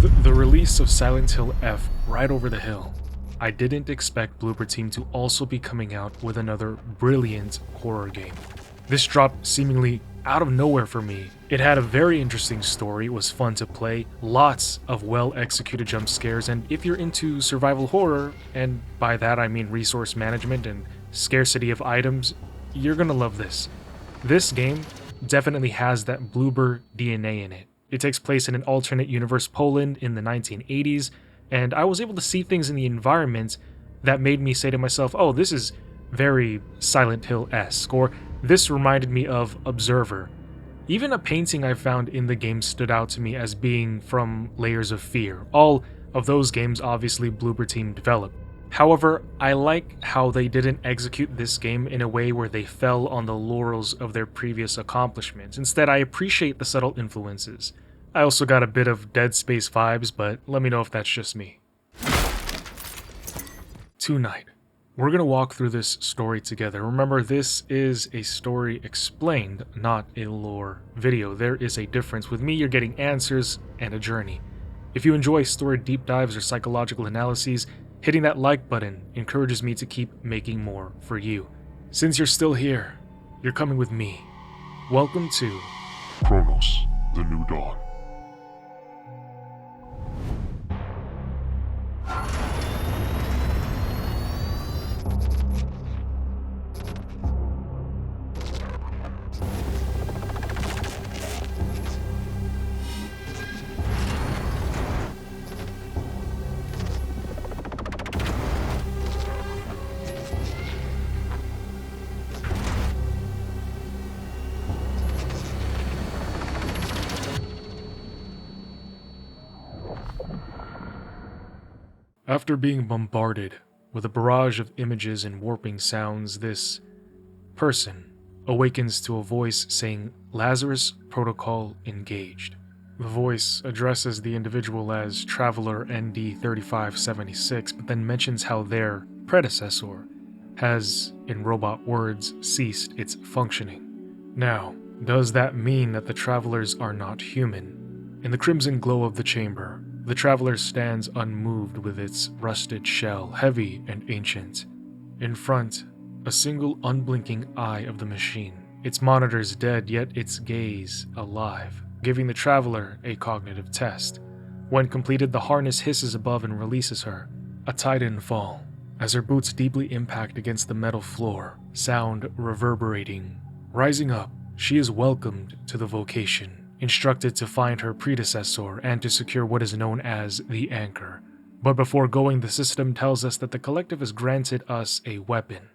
With the release of Silent Hill F right over the hill, I didn't expect Bloober Team to also be coming out with another brilliant horror game. This dropped seemingly out of nowhere for me. It had a very interesting story, it was fun to play, lots of well-executed jump scares, and if you're into survival horror, and by that I mean resource management and scarcity of items, you're gonna love this. This game definitely has that Bloober DNA in it. It takes place in an alternate universe Poland in the 1980s, and I was able to see things in the environment that made me say to myself, oh, this is very Silent Hill-esque, or this reminded me of Observer. Even a painting I found in the game stood out to me as being from Layers of Fear. All of those games obviously Bloober Team developed. However, I like how they didn't execute this game in a way where they fell on the laurels of their previous accomplishments. Instead, I appreciate the subtle influences. I also got a bit of Dead Space vibes, but let me know if that's just me. Tonight, we're gonna walk through this story together. Remember, this is a story explained, not a lore video. There is a difference. With me, you're getting answers and a journey. If you enjoy story deep dives or psychological analyses, hitting that like button encourages me to keep making more for you. Since you're still here, you're coming with me. Welcome to Cronos, the New Dawn. After being bombarded with a barrage of images and warping sounds, this person awakens to a voice saying, "Lazarus Protocol engaged." The voice addresses the individual as Traveler ND3576, but then mentions how their predecessor has, in robot words, ceased its functioning. Now, does that mean that the Travelers are not human? In the crimson glow of the chamber, the Traveler stands unmoved with its rusted shell, heavy and ancient. In front, a single unblinking eye of the machine, its monitors dead, yet its gaze alive, giving the Traveler a cognitive test. When completed, the harness hisses above and releases her, a titan fall, as her boots deeply impact against the metal floor, sound reverberating. Rising up, she is welcomed to the vocation, instructed to find her predecessor and to secure what is known as the Anchor. But before going, the system tells us that the collective has granted us a weapon.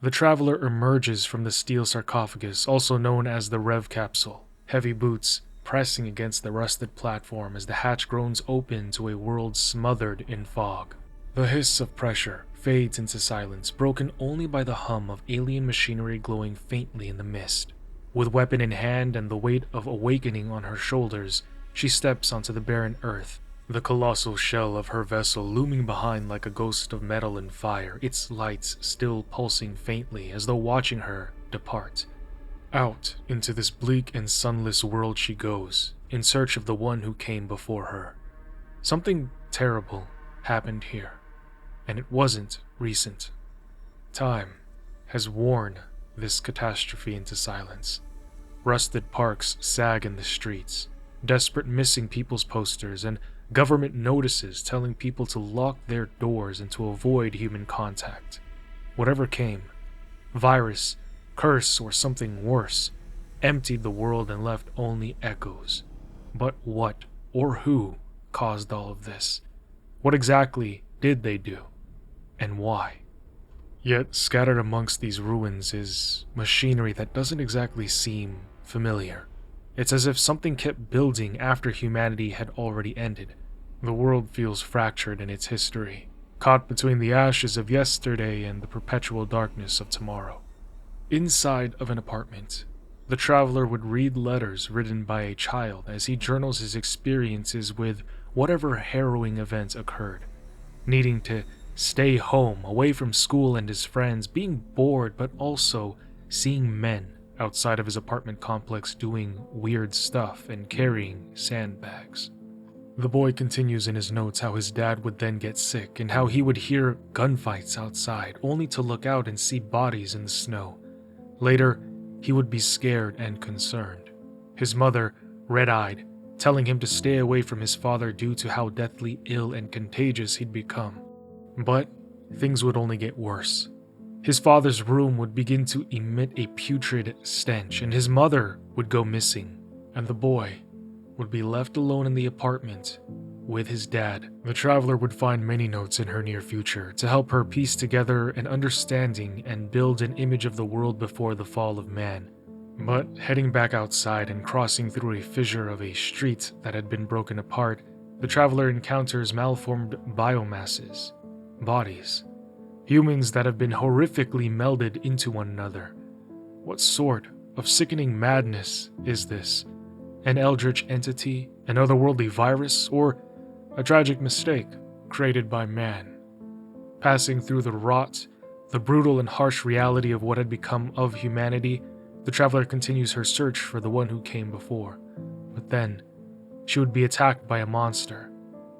The Traveler emerges from the steel sarcophagus, also known as the Rev Capsule, heavy boots pressing against the rusted platform as the hatch groans open to a world smothered in fog. The hiss of pressure fades into silence, broken only by the hum of alien machinery glowing faintly in the mist. With weapon in hand and the weight of awakening on her shoulders, she steps onto the barren earth, the colossal shell of her vessel looming behind like a ghost of metal and fire, its lights still pulsing faintly as though watching her depart. Out into this bleak and sunless world she goes, in search of the one who came before her. Something terrible happened here. And it wasn't recent. Time has worn this catastrophe into silence. Rusted parks sag in the streets, desperate missing people's posters, and government notices telling people to lock their doors and to avoid human contact. Whatever came, virus, curse, or something worse, emptied the world and left only echoes. But what or who caused all of this? What exactly did they do? And why? Yet scattered amongst these ruins is machinery that doesn't exactly seem familiar. It's as if something kept building after humanity had already ended. The world feels fractured in its history, caught between the ashes of yesterday and the perpetual darkness of tomorrow. Inside of an apartment, the Traveler would read letters written by a child as he journals his experiences with whatever harrowing event occurred, needing to stay home, away from school and his friends, being bored but also seeing men outside of his apartment complex doing weird stuff and carrying sandbags. The boy continues in his notes how his dad would then get sick and how he would hear gunfights outside, only to look out and see bodies in the snow. Later, he would be scared and concerned. His mother, red-eyed, telling him to stay away from his father due to how deathly ill and contagious he'd become. But things would only get worse. His father's room would begin to emit a putrid stench, and his mother would go missing, and the boy would be left alone in the apartment with his dad. The traveler would find many notes in her near future to help her piece together an understanding and build an image of the world before the fall of man. But heading back outside and crossing through a fissure of a street that had been broken apart, the traveler encounters malformed biomasses, bodies, humans that have been horrifically melded into one another. What sort of sickening madness is this? An eldritch entity, an otherworldly virus, or a tragic mistake created by man? Passing through the rot, the brutal and harsh reality of what had become of humanity, the traveler continues her search for the one who came before. But then, she would be attacked by a monster.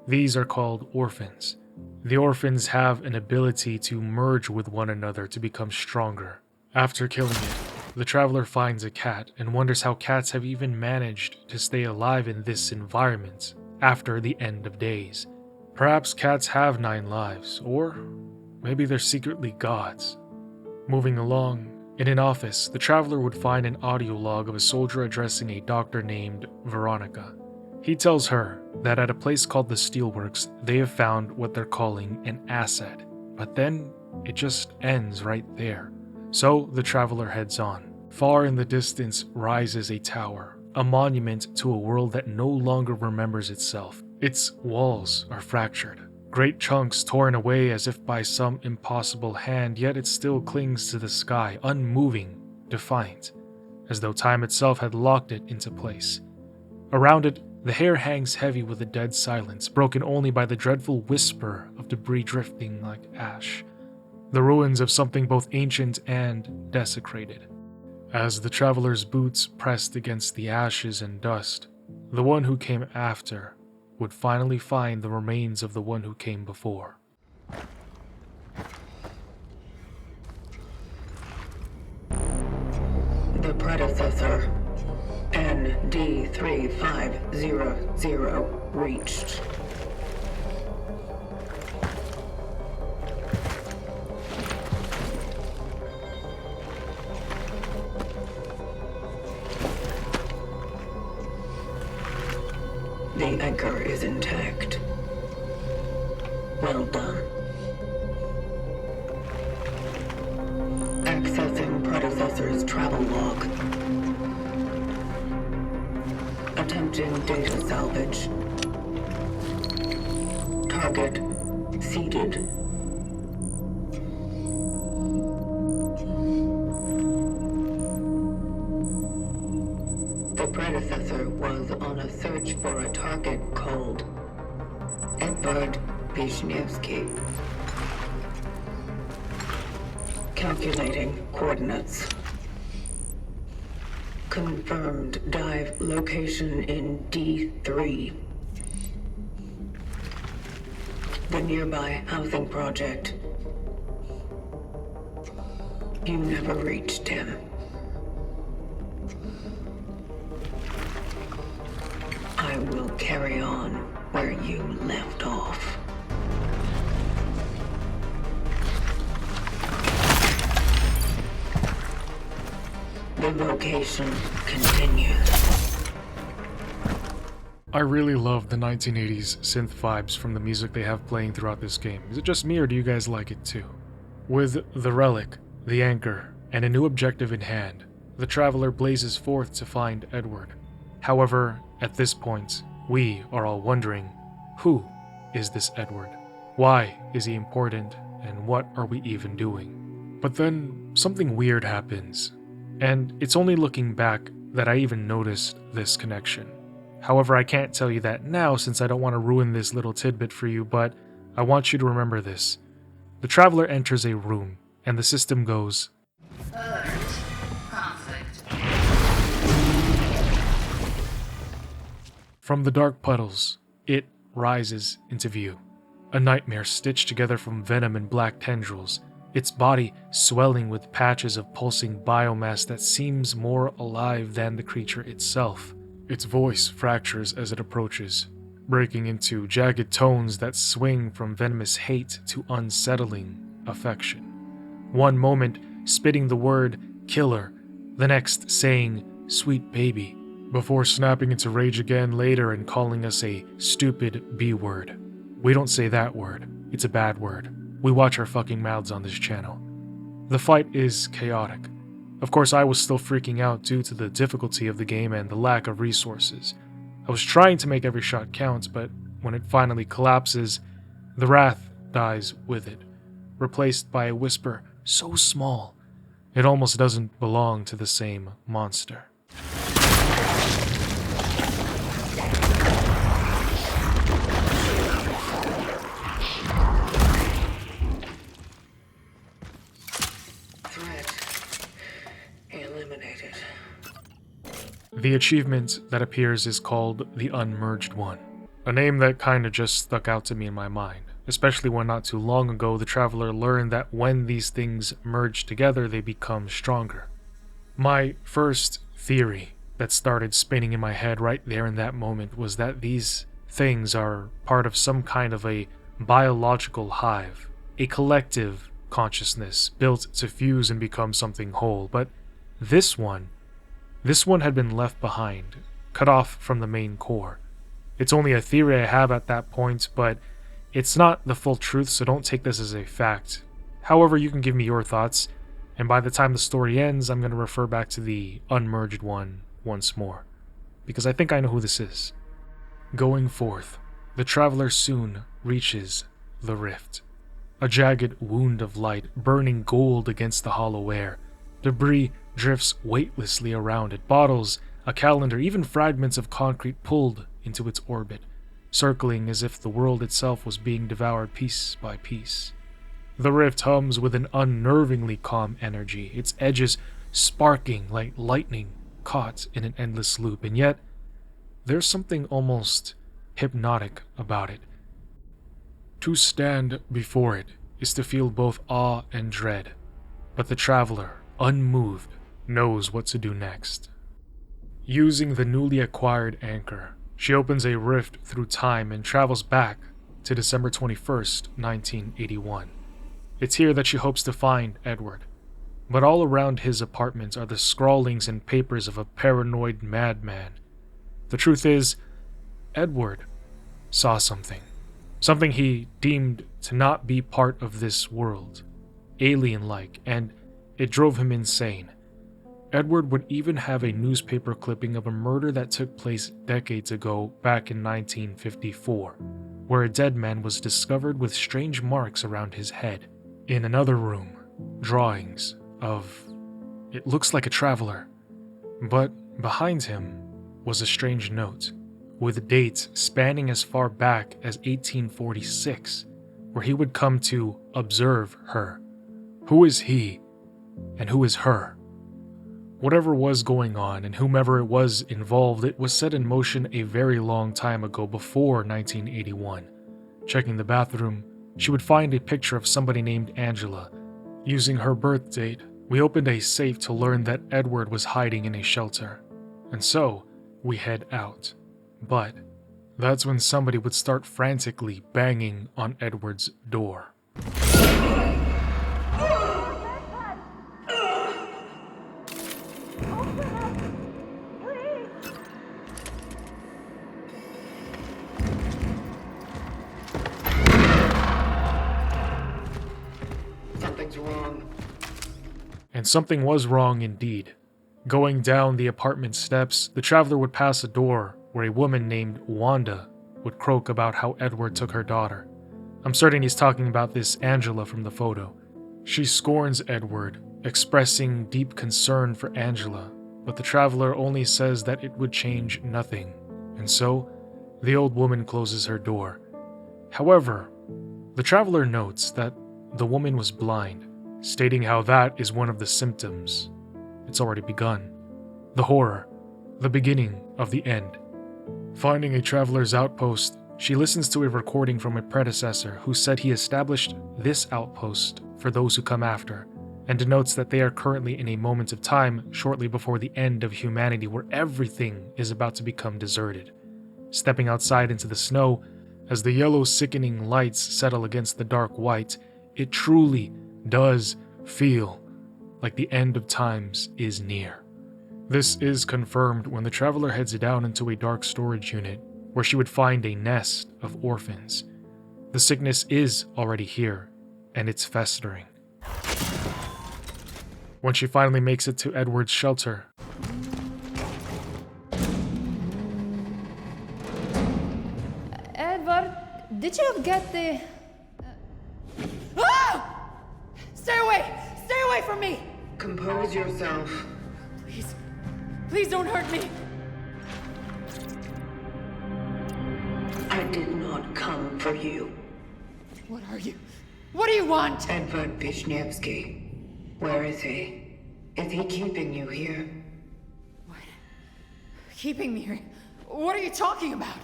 These are called Orphans. The Orphans have an ability to merge with one another to become stronger. After killing it, the traveler finds a cat and wonders how cats have even managed to stay alive in this environment after the end of days. Perhaps cats have 9 lives, or maybe they're secretly gods. Moving along, in an office, the traveler would find an audio log of a soldier addressing a doctor named Weronika. He tells her that at a place called the Steelworks, they have found what they're calling an asset, but then it just ends right there. So the traveler heads on. Far in the distance rises a tower, a monument to a world that no longer remembers itself. Its walls are fractured, great chunks torn away as if by some impossible hand, yet it still clings to the sky, unmoving, defiant, as though time itself had locked it into place. Around it, the hair hangs heavy with a dead silence, broken only by the dreadful whisper of debris drifting like ash. The ruins of something both ancient and desecrated. As the traveler's boots pressed against the ashes and dust, the one who came after would finally find the remains of the one who came before. The predecessor, ND3500, reached. The anchor is intact. Well done. Accessing predecessor's travel log. Attempting data salvage. Target seeded. The predecessor was on a search for a target called Edvard Wisniewski. Calculating coordinates. Confirmed dive location in D3. The nearby housing project. You never reached him. I will carry on where you left off. The location continues. I really love the 1980s synth vibes from the music they have playing throughout this game. Is it just me or do you guys like it too? With the relic, the anchor, and a new objective in hand, the traveler blazes forth to find Edward. However, at this point, we are all wondering, who is this Edward? Why is he important, and what are we even doing? But then, something weird happens, and it's only looking back that I even noticed this connection. However, I can't tell you that now since I don't want to ruin this little tidbit for you, but I want you to remember this. The traveler enters a room, and the system goes, Alert. Conflict. From the dark puddles, it rises into view. A nightmare stitched together from venom and black tendrils, its body swelling with patches of pulsing biomass that seems more alive than the creature itself. Its voice fractures as it approaches, breaking into jagged tones that swing from venomous hate to unsettling affection. One moment spitting the word killer, the next saying sweet baby, before snapping into rage again later and calling us a stupid B-word. We don't say that word, it's a bad word. We watch our fucking mouths on this channel. The fight is chaotic. Of course, I was still freaking out due to the difficulty of the game and the lack of resources. I was trying to make every shot count, but when it finally collapses, the wrath dies with it, replaced by a whisper so small, it almost doesn't belong to the same monster. The achievement that appears is called the Unmerged One, a name that kinda just stuck out to me in my mind, especially when not too long ago the traveler learned that when these things merge together they become stronger. My first theory that started spinning in my head right there in that moment was that these things are part of some kind of a biological hive, a collective consciousness built to fuse and become something whole, but this one had been left behind, cut off from the main core. It's only a theory I have at that point, but it's not the full truth, so don't take this as a fact. However, you can give me your thoughts, and by the time the story ends, I'm going to refer back to the Unmerged One once more, because I think I know who this is. Going forth, the traveler soon reaches the rift. A jagged wound of light burning gold against the hollow air. Debris drifts weightlessly around it, bottles, a calendar, even fragments of concrete pulled into its orbit, circling as if the world itself was being devoured piece by piece. The rift hums with an unnervingly calm energy, its edges sparking like lightning caught in an endless loop, and yet there's something almost hypnotic about it. To stand before it is to feel both awe and dread, but the traveler, unmoved, knows what to do next. Using the newly acquired anchor, she opens a rift through time and travels back to December 21st, 1981. It's here that she hopes to find Edward, but all around his apartment are the scrawlings and papers of a paranoid madman. The truth is, Edward saw something he deemed to not be part of this world, alien-like, and it drove him insane. Edward would even have a newspaper clipping of a murder that took place decades ago back in 1954, where a dead man was discovered with strange marks around his head. In another room, drawings of, it looks like a traveler, but behind him was a strange note, with dates spanning as far back as 1846, where he would come to observe her. Who is he, and who is her? Whatever was going on and whomever it was involved, it was set in motion a very long time ago, before 1981. Checking the bathroom, she would find a picture of somebody named Angela. Using her birth date, we opened a safe to learn that Edward was hiding in a shelter. And so, we head out. But that's when somebody would start frantically banging on Edward's door. Something's wrong. And something was wrong indeed. Going down the apartment steps, the traveler would pass a door where a woman named Wanda would croak about how Edward took her daughter. I'm certain he's talking about this Angela from the photo. She scorns Edward, expressing deep concern for Angela, but the traveler only says that it would change nothing, and so the old woman closes her door. However, the traveler notes that the woman was blind, stating how that is one of the symptoms. It's already begun. The horror, the beginning of the end. Finding a traveler's outpost, she listens to a recording from a predecessor who said he established this outpost for those who come after, and denotes that they are currently in a moment of time shortly before the end of humanity where everything is about to become deserted. Stepping outside into the snow, as the yellow sickening lights settle against the dark white, it truly does feel like the end of times is near. This is confirmed when the traveler heads down into a dark storage unit where she would find a nest of orphans. The sickness is already here, and it's festering. When she finally makes it to Edward's shelter, Edward, did you get the... Ah! Stay away! Stay away from me! Compose yourself. Please. Please don't hurt me. I did not come for you. What are you? What do you want? Edward Wisniewski. Where is he? Is he keeping you here? What? Keeping me here? What are you talking about?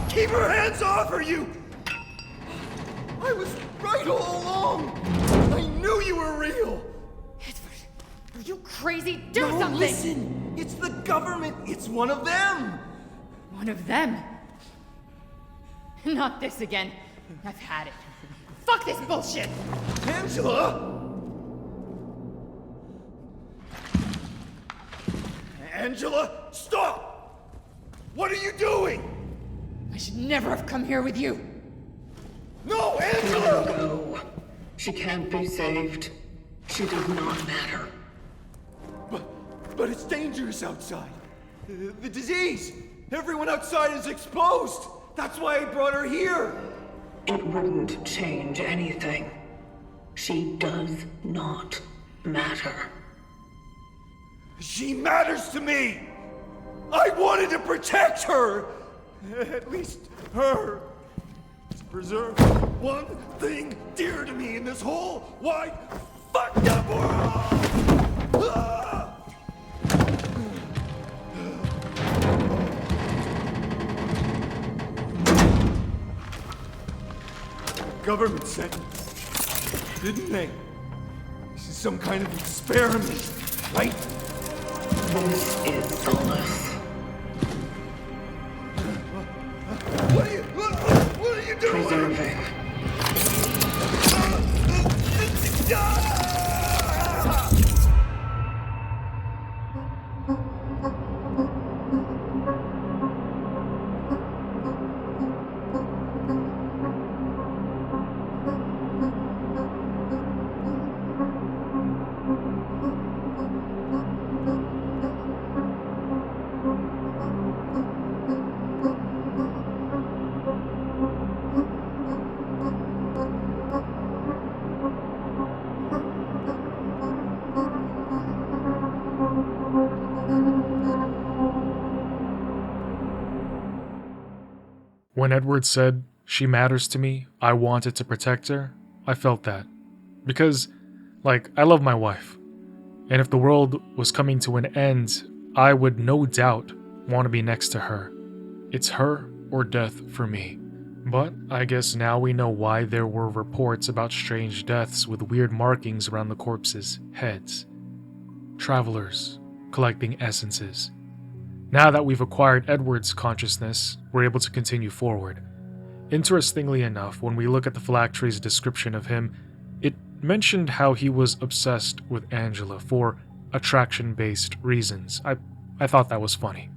Keep her hands off her, you! I was right all along! I knew you were real! Edward, are you crazy? Do something! Listen! It's the government! It's one of them! One of them? Not this again. I've had it. Fuck this bullshit! Angela! Angela, stop! What are you doing? I should never have come here with you. No, Let Angela! her go. She can't be saved. She does not matter. But it's dangerous outside. The disease! Everyone outside is exposed! That's why I brought her here! It wouldn't change anything. She does not matter. She matters to me! I wanted to protect her! At least her. To preserve one thing dear to me in this whole wide, fucked up world! Ah! Government sent me, didn't they? This is some kind of experiment, right? This is solace. What are you doing? Preserving. when Edward said, "She matters to me, I wanted to protect her," I felt that. Because, I love my wife. And if the world was coming to an end, I would no doubt want to be next to her. It's her or death for me. But I guess now we know why there were reports about strange deaths with weird markings around the corpses' heads. Travelers collecting essences. Now that we've acquired Edward's consciousness, we're able to continue forward. Interestingly enough, when we look at the phylactery's description of him, it mentioned how he was obsessed with Angela for attraction-based reasons. I thought that was funny.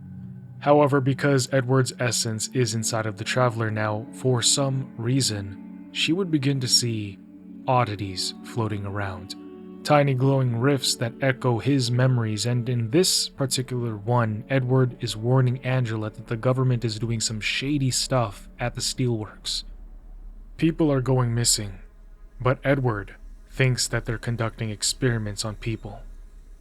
However, because Edward's essence is inside of the Traveler now, for some reason, she would begin to see oddities floating around. Tiny glowing rifts that echo his memories, and in this particular one, Edward is warning Angela that the government is doing some shady stuff at the Steelworks. People are going missing, but Edward thinks that they're conducting experiments on people.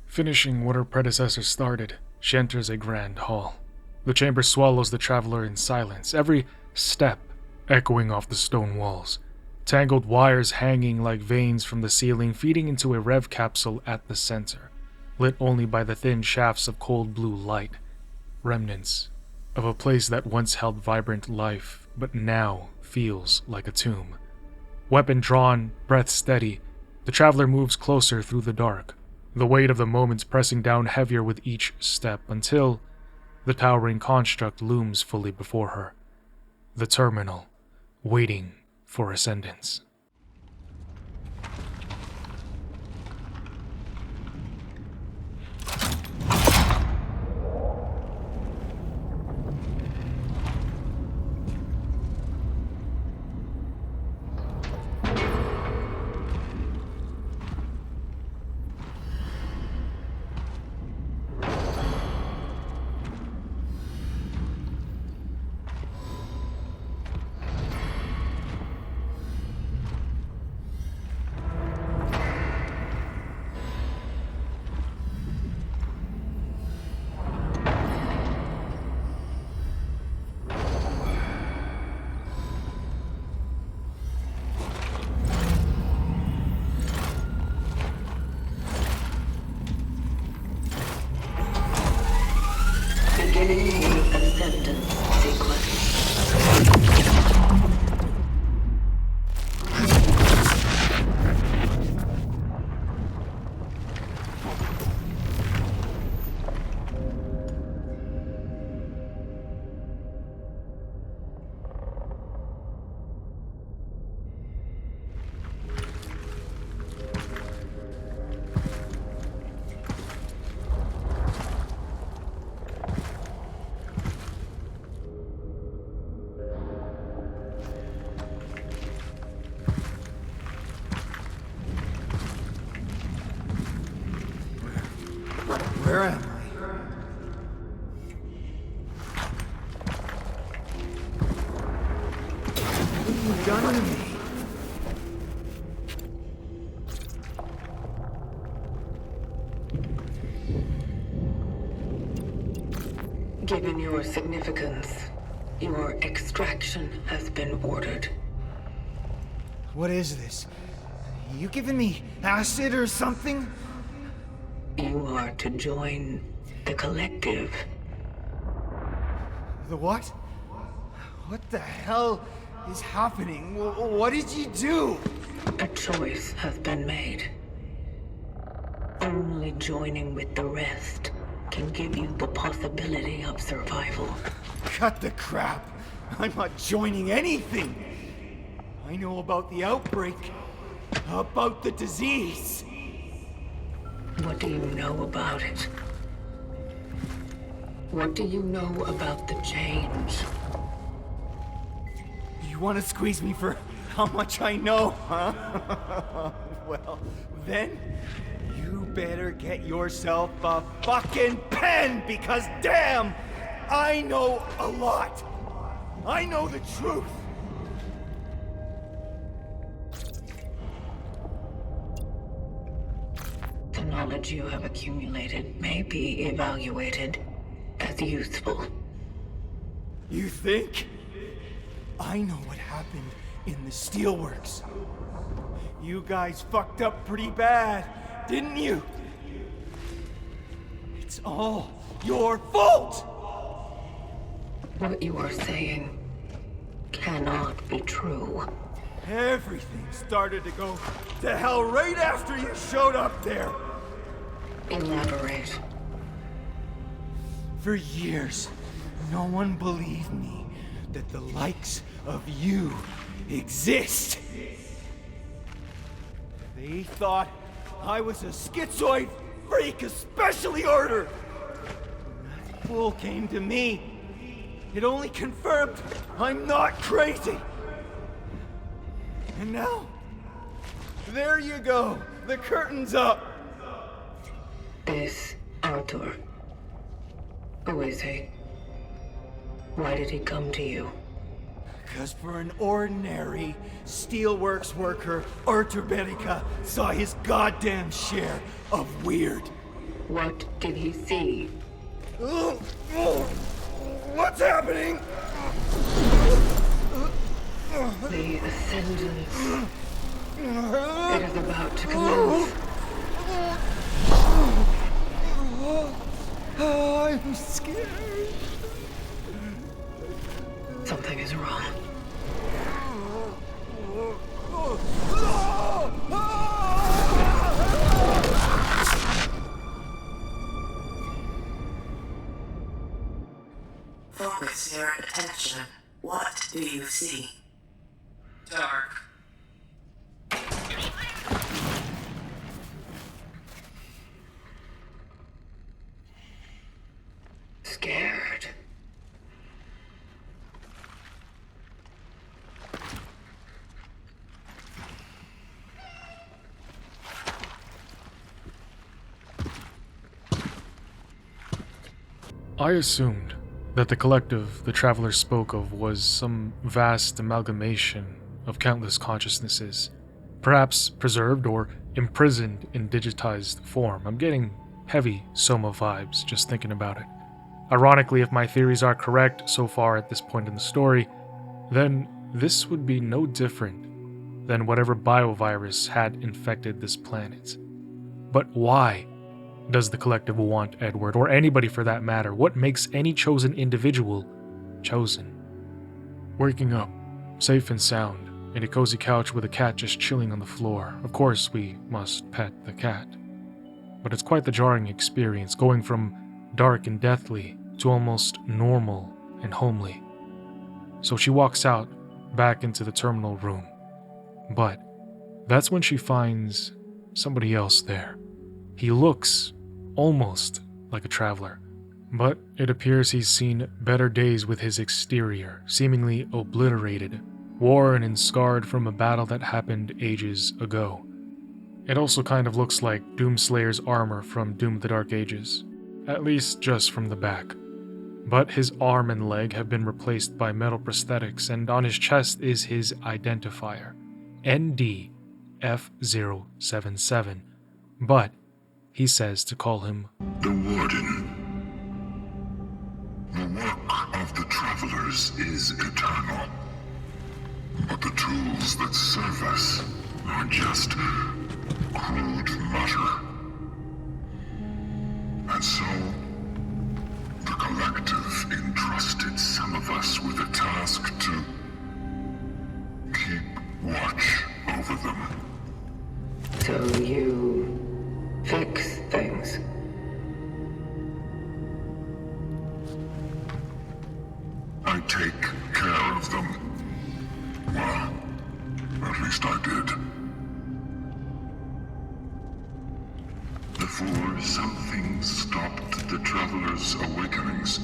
Finishing what her predecessor started, she enters a grand hall. The chamber swallows the Traveler in silence, every step echoing off the stone walls. tangled wires hanging like veins from the ceiling feeding into a rev capsule at the center, lit only by the thin shafts of cold blue light, remnants of a place that once held vibrant life, but now feels like a tomb. Weapon drawn, breath steady, the traveler moves closer through the dark, the weight of the moments pressing down heavier with each step until the towering construct looms fully before her. The terminal, waiting for Ascendance. Beginning the Ascendance sequence. Where am I? What have you done to me? Given your significance, your extraction has been ordered. What is this? You giving me acid or something? You are to join the collective. The what? What the hell is happening? What did you do? A choice has been made. Only joining with the rest can give you the possibility of survival. Cut the crap. I'm not joining anything. I know about the outbreak, about the disease. What do you know about it? What do you know about the change? You want to squeeze me for how much I know, huh? Well, then you better get yourself a fucking pen, because damn, I know a lot. I know the truth. The knowledge you have accumulated may be evaluated as useful. You think? I know what happened in the Steelworks. You guys fucked up pretty bad, didn't you? It's all your fault! What you are saying cannot be true. Everything started to go to hell right after you showed up there. Elaborate. For years, no one believed me that the likes of you exist. They thought I was a schizoid freak, especially ordered. When that fool came to me, it only confirmed I'm not crazy. And now, there you go. The curtain's up. This Arthur. Who is he? Why did he come to you? Because for an ordinary Steelworks worker, Arthur Weronika saw his goddamn share of weird. What did he see? What's happening? The Ascendance. It is about to commence. I'm scared. Something is wrong. Focus your attention. What do you see? Dark. Scared. I assumed that the collective the traveler spoke of was some vast amalgamation of countless consciousnesses, perhaps preserved or imprisoned in digitized form. I'm getting heavy SOMA vibes just thinking about it. Ironically, if my theories are correct so far at this point in the story, then this would be no different than whatever biovirus had infected this planet. But why does the collective want Edward, or anybody for that matter? What makes any chosen individual chosen? Waking up, safe and sound, in a cozy couch with a cat just chilling on the floor. Of course, we must pet the cat. But it's quite the jarring experience, going from dark and deathly to almost normal and homely. So she walks out, back into the terminal room. But that's when she finds somebody else there. He looks almost like a traveler, but it appears he's seen better days with his exterior, seemingly obliterated, worn and scarred from a battle that happened ages ago. It also kind of looks like Doomslayer's armor from Doom the Dark Ages, at least just from the back. But his arm and leg have been replaced by metal prosthetics, and on his chest is his identifier, ND-F077. But he says to call him The Warden. The work of the Travelers is eternal. But the tools that serve us are just crude matter. And so, the Collective entrusted some of us with a task to keep watch over them. So you fix things. I take care of them. Well, at least I did. Before something stopped the Travelers' awakenings.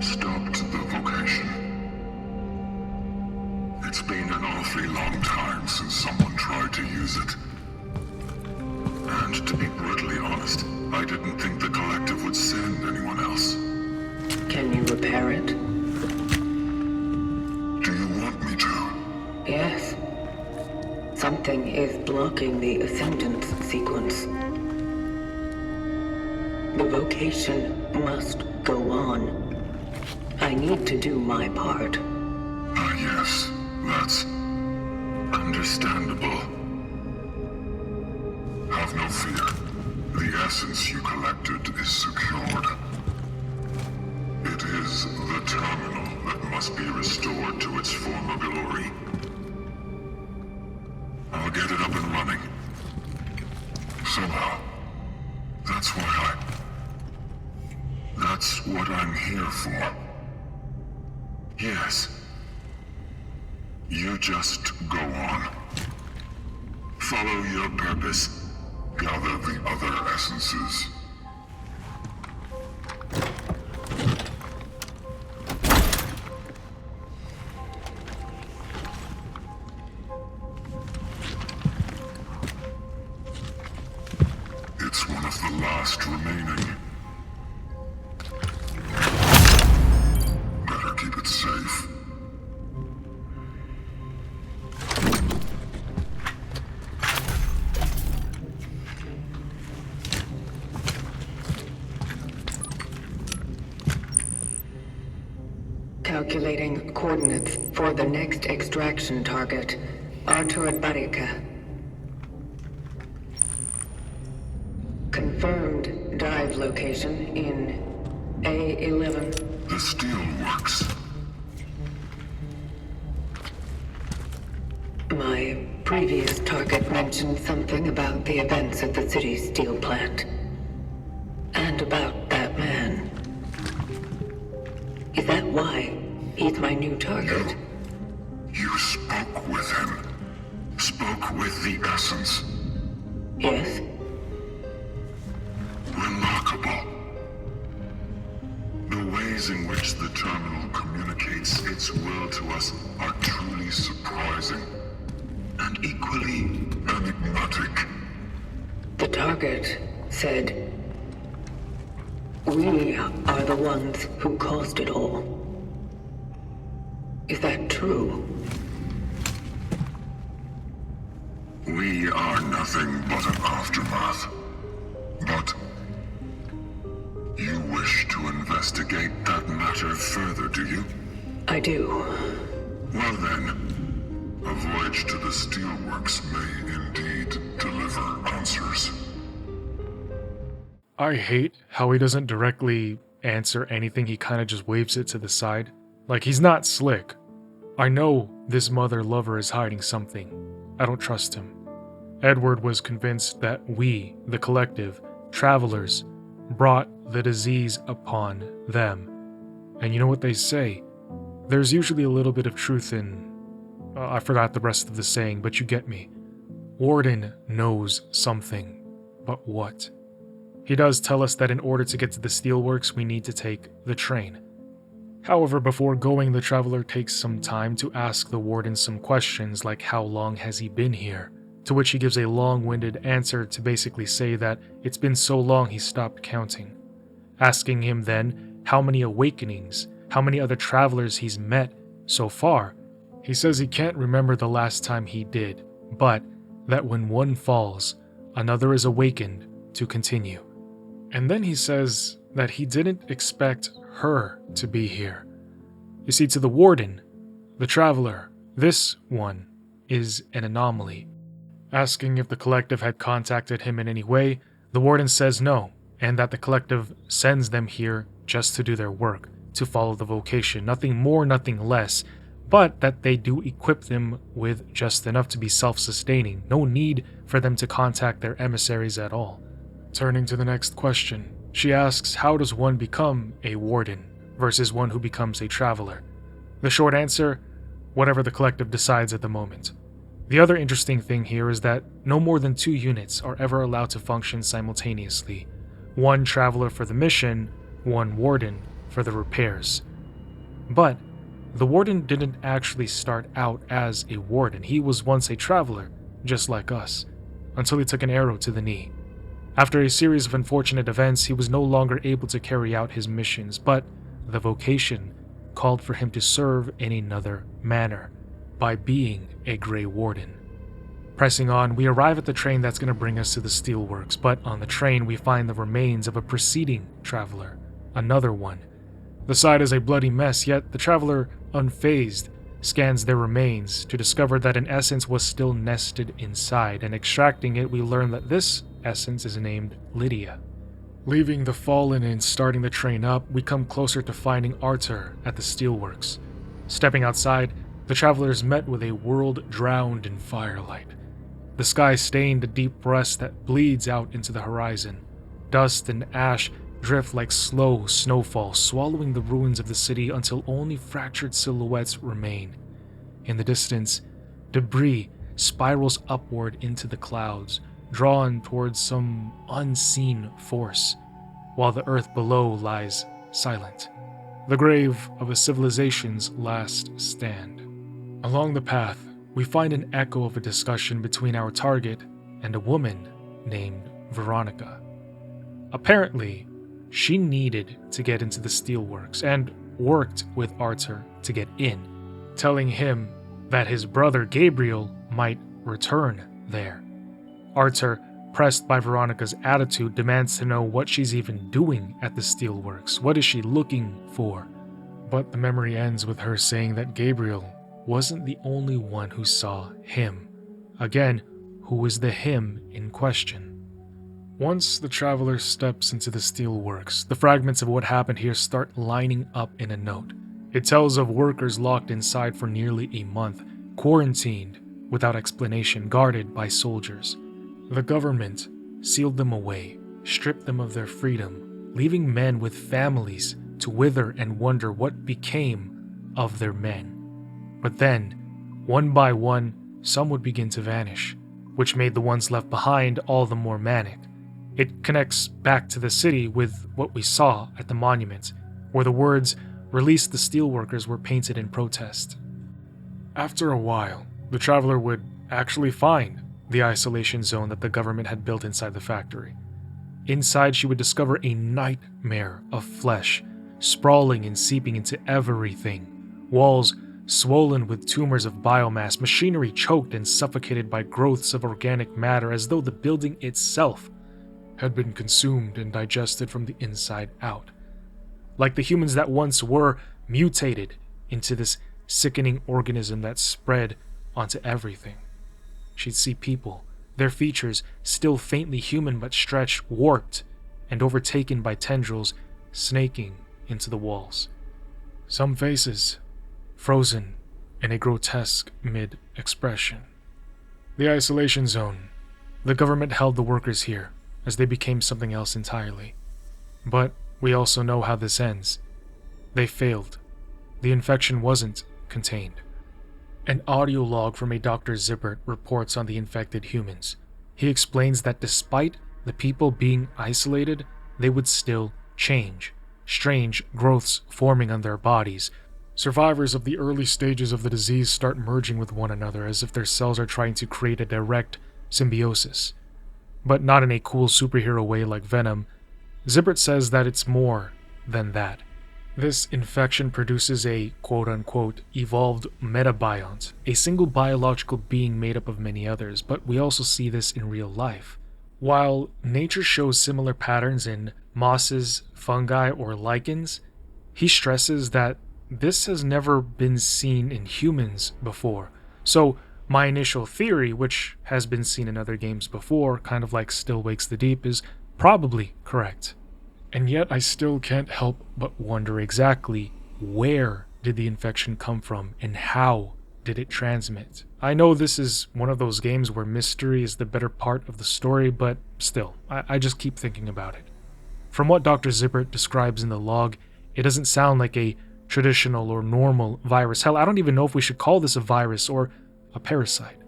Stopped the vocation. It's been an awfully long time since someone tried to use it. And to be brutally honest, I didn't think the Collective would send anyone else. Can you repair it? Do you want me to? Yes. Something is blocking the Ascendance sequence. The vocation must go on. I need to do my part. Ah, yes. That's understandable. Have no fear. The essence you collected is secured. It is the terminal that must be restored to its former glory. I'll get it up and running. Somehow. That's what I'm here for. Yes. You just go on. Follow your purpose. Gather the other essences. It's one of the last remaining. Better keep it safe. Calculating coordinates for the next extraction target, Weronika. Confirmed dive location in A11. The Steelworks. My previous target mentioned something about the events at the city's steel plant. And about that man. Is that why he's my new target? You spoke with him. Spoke with the Essence. Yes? Remarkable. The ways in which the terminal communicates its will to us are truly surprising. And equally enigmatic. The target said, "We are the ones who caused it all." Is that true? We are nothing but an aftermath. But you wish to investigate that matter further, do you? I do. Well then, a voyage to the Steelworks may indeed deliver answers. I hate how he doesn't directly answer anything, he kind of just waves it to the side. Like, he's not slick. I know this mother lover is hiding something. I don't trust him. Edward was convinced that we, the collective, travelers, brought the disease upon them. And you know what they say? There's usually a little bit of truth in... I forgot the rest of the saying, but you get me. Warden knows something. But what? He does tell us that in order to get to the Steelworks, we need to take the train. However, before going, the traveler takes some time to ask the Warden some questions like how long has he been here, to which he gives a long-winded answer to basically say that it's been so long he stopped counting. Asking him then how many awakenings, how many other travelers he's met so far, he says he can't remember the last time he did, but that when one falls, another is awakened to continue. And then he says that he didn't expect her to be here. You see, to the Warden, the traveler, this one is an anomaly. Asking if the collective had contacted him in any way, the Warden says no, and that the collective sends them here just to do their work, to follow the vocation, nothing more, nothing less, but that they do equip them with just enough to be self-sustaining, no need for them to contact their emissaries at all. Turning to the next question, she asks how does one become a Warden versus one who becomes a traveler? The short answer, whatever the collective decides at the moment. The other interesting thing here is that no more than 2 units are ever allowed to function simultaneously. 1 traveler for the mission, 1 Warden for the repairs. But the Warden didn't actually start out as a Warden. He was once a traveler, just like us, until he took an arrow to the knee. After a series of unfortunate events, he was no longer able to carry out his missions, but the vocation called for him to serve in another manner, by being a Grey Warden. Pressing on, we arrive at the train that's going to bring us to the Steelworks, but on the train we find the remains of a preceding traveler, another one. The side is a bloody mess, yet the traveler, unfazed, scans their remains to discover that an essence was still nested inside, and extracting it we learn that this essence is named Lydia. Leaving the Fallen and starting the train up, we come closer to finding Arthur at the Steelworks. Stepping outside, the travelers met with a world drowned in firelight. The sky stained a deep rust that bleeds out into the horizon. Dust and ash drift like slow snowfall, swallowing the ruins of the city until only fractured silhouettes remain. In the distance, debris spirals upward into the clouds, drawn towards some unseen force, while the earth below lies silent, the grave of a civilization's last stand. Along the path, we find an echo of a discussion between our target and a woman named Weronika. Apparently, she needed to get into the Steelworks and worked with Arthur to get in, telling him that his brother Gabriel might return there. Arthur, pressed by Veronika's attitude, demands to know what she's even doing at the Steelworks. What is she looking for? But the memory ends with her saying that Gabriel wasn't the only one who saw him. Again, who is the him in question? Once the traveler steps into the Steelworks, the fragments of what happened here start lining up in a note. It tells of workers locked inside for nearly a month, quarantined without explanation, guarded by soldiers. The government sealed them away, stripped them of their freedom, leaving men with families to wither and wonder what became of their men. But then, one by one, some would begin to vanish, which made the ones left behind all the more manic. It connects back to the city with what we saw at the monument, where the words "Release the Steelworkers" were painted in protest. After a while, the traveler would actually find the isolation zone that the government had built inside the factory. Inside, she would discover a nightmare of flesh, sprawling and seeping into everything. Walls swollen with tumors of biomass, machinery choked and suffocated by growths of organic matter, as though the building itself had been consumed and digested from the inside out. Like the humans that once were, mutated into this sickening organism that spread onto everything. She'd see people, their features still faintly human but stretched, warped, and overtaken by tendrils snaking into the walls. Some faces frozen in a grotesque mid-expression. The isolation zone. The government held the workers here, as they became something else entirely. But we also know how this ends. They failed. The infection wasn't contained. An audio log from a Dr. Zippert reports on the infected humans. He explains that despite the people being isolated, they would still change. Strange growths forming on their bodies. Survivors of the early stages of the disease start merging with one another as if their cells are trying to create a direct symbiosis. But not in a cool superhero way like Venom. Zippert says that it's more than that. This infection produces a quote-unquote evolved metabiont, a single biological being made up of many others, but we also see this in real life. While nature shows similar patterns in mosses, fungi, or lichens, he stresses that this has never been seen in humans before. So my initial theory, which has been seen in other games before, kind of like Still Wakes the Deep, is probably correct. And yet I still can't help but wonder exactly where did the infection come from and how did it transmit. I know this is one of those games where mystery is the better part of the story, but still, I just keep thinking about it. From what Dr. Zippert describes in the log, it doesn't sound like a traditional or normal virus. Hell, I don't even know if we should call this a virus or a parasite.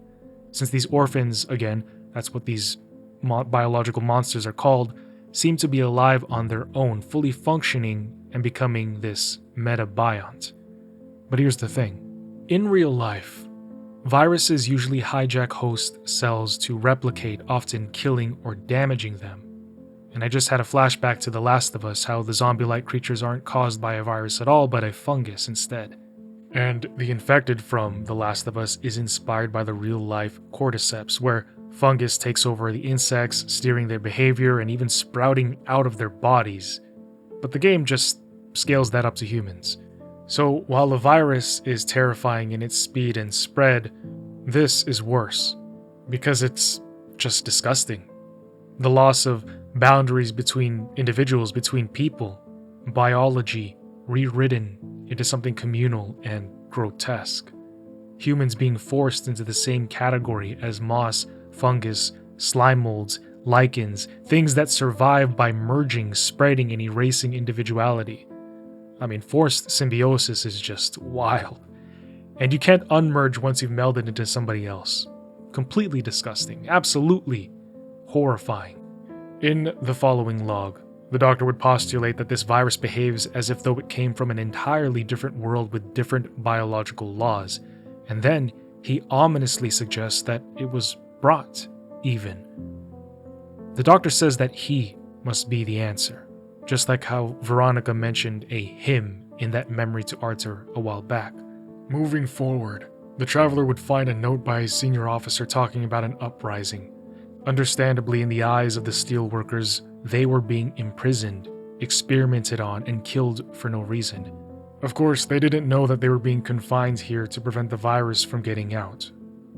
Since these orphans, again, that's what these biological monsters are called, seem to be alive on their own, fully functioning and becoming this metabiont. But here's the thing. In real life, viruses usually hijack host cells to replicate, often killing or damaging them. And I just had a flashback to The Last of Us, how the zombie-like creatures aren't caused by a virus at all, but a fungus instead. And the infected from The Last of Us is inspired by the real-life cordyceps, where fungus takes over the insects, steering their behavior and even sprouting out of their bodies. But the game just scales that up to humans. So while the virus is terrifying in its speed and spread, this is worse, because it's just disgusting. The loss of boundaries between individuals, between people, biology rewritten into something communal and grotesque. Humans being forced into the same category as moss, fungus, slime molds, lichens, things that survive by merging, spreading, and erasing individuality. I mean, forced symbiosis is just wild. And you can't unmerge once you've melded into somebody else. Completely disgusting. Absolutely horrifying. In the following log, the doctor would postulate that this virus behaves as if though it came from an entirely different world with different biological laws, and then he ominously suggests that it was brought, even. The doctor says that he must be the answer, just like how Weronika mentioned a him in that memory to Arthur a while back. Moving forward, the traveler would find a note by a senior officer talking about an uprising. Understandably, in the eyes of the steelworkers, they were being imprisoned, experimented on, and killed for no reason. Of course, they didn't know that they were being confined here to prevent the virus from getting out.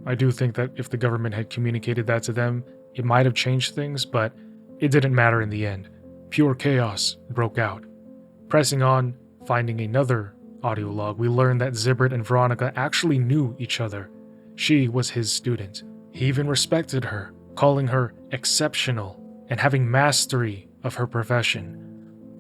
I do think that if the government had communicated that to them, it might have changed things, but it didn't matter in the end. Pure chaos broke out. Pressing on, finding another audio log, we learned that Zibert and Weronika actually knew each other. She was his student. He even respected her, calling her exceptional and having mastery of her profession.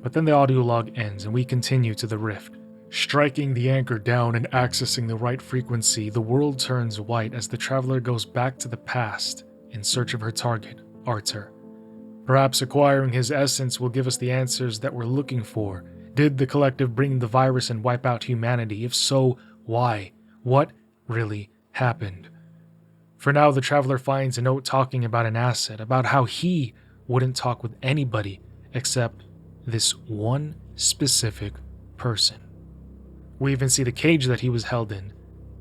But then the audio log ends and we continue to the rift. Striking the anchor down and accessing the right frequency, the world turns white as the traveler goes back to the past in search of her target, Arthur. Perhaps acquiring his essence will give us the answers that we're looking for. Did the collective bring the virus and wipe out humanity? If so, why? What really happened? For now, the traveler finds a note talking about an asset, about how he wouldn't talk with anybody except this one specific person. We even see the cage that he was held in.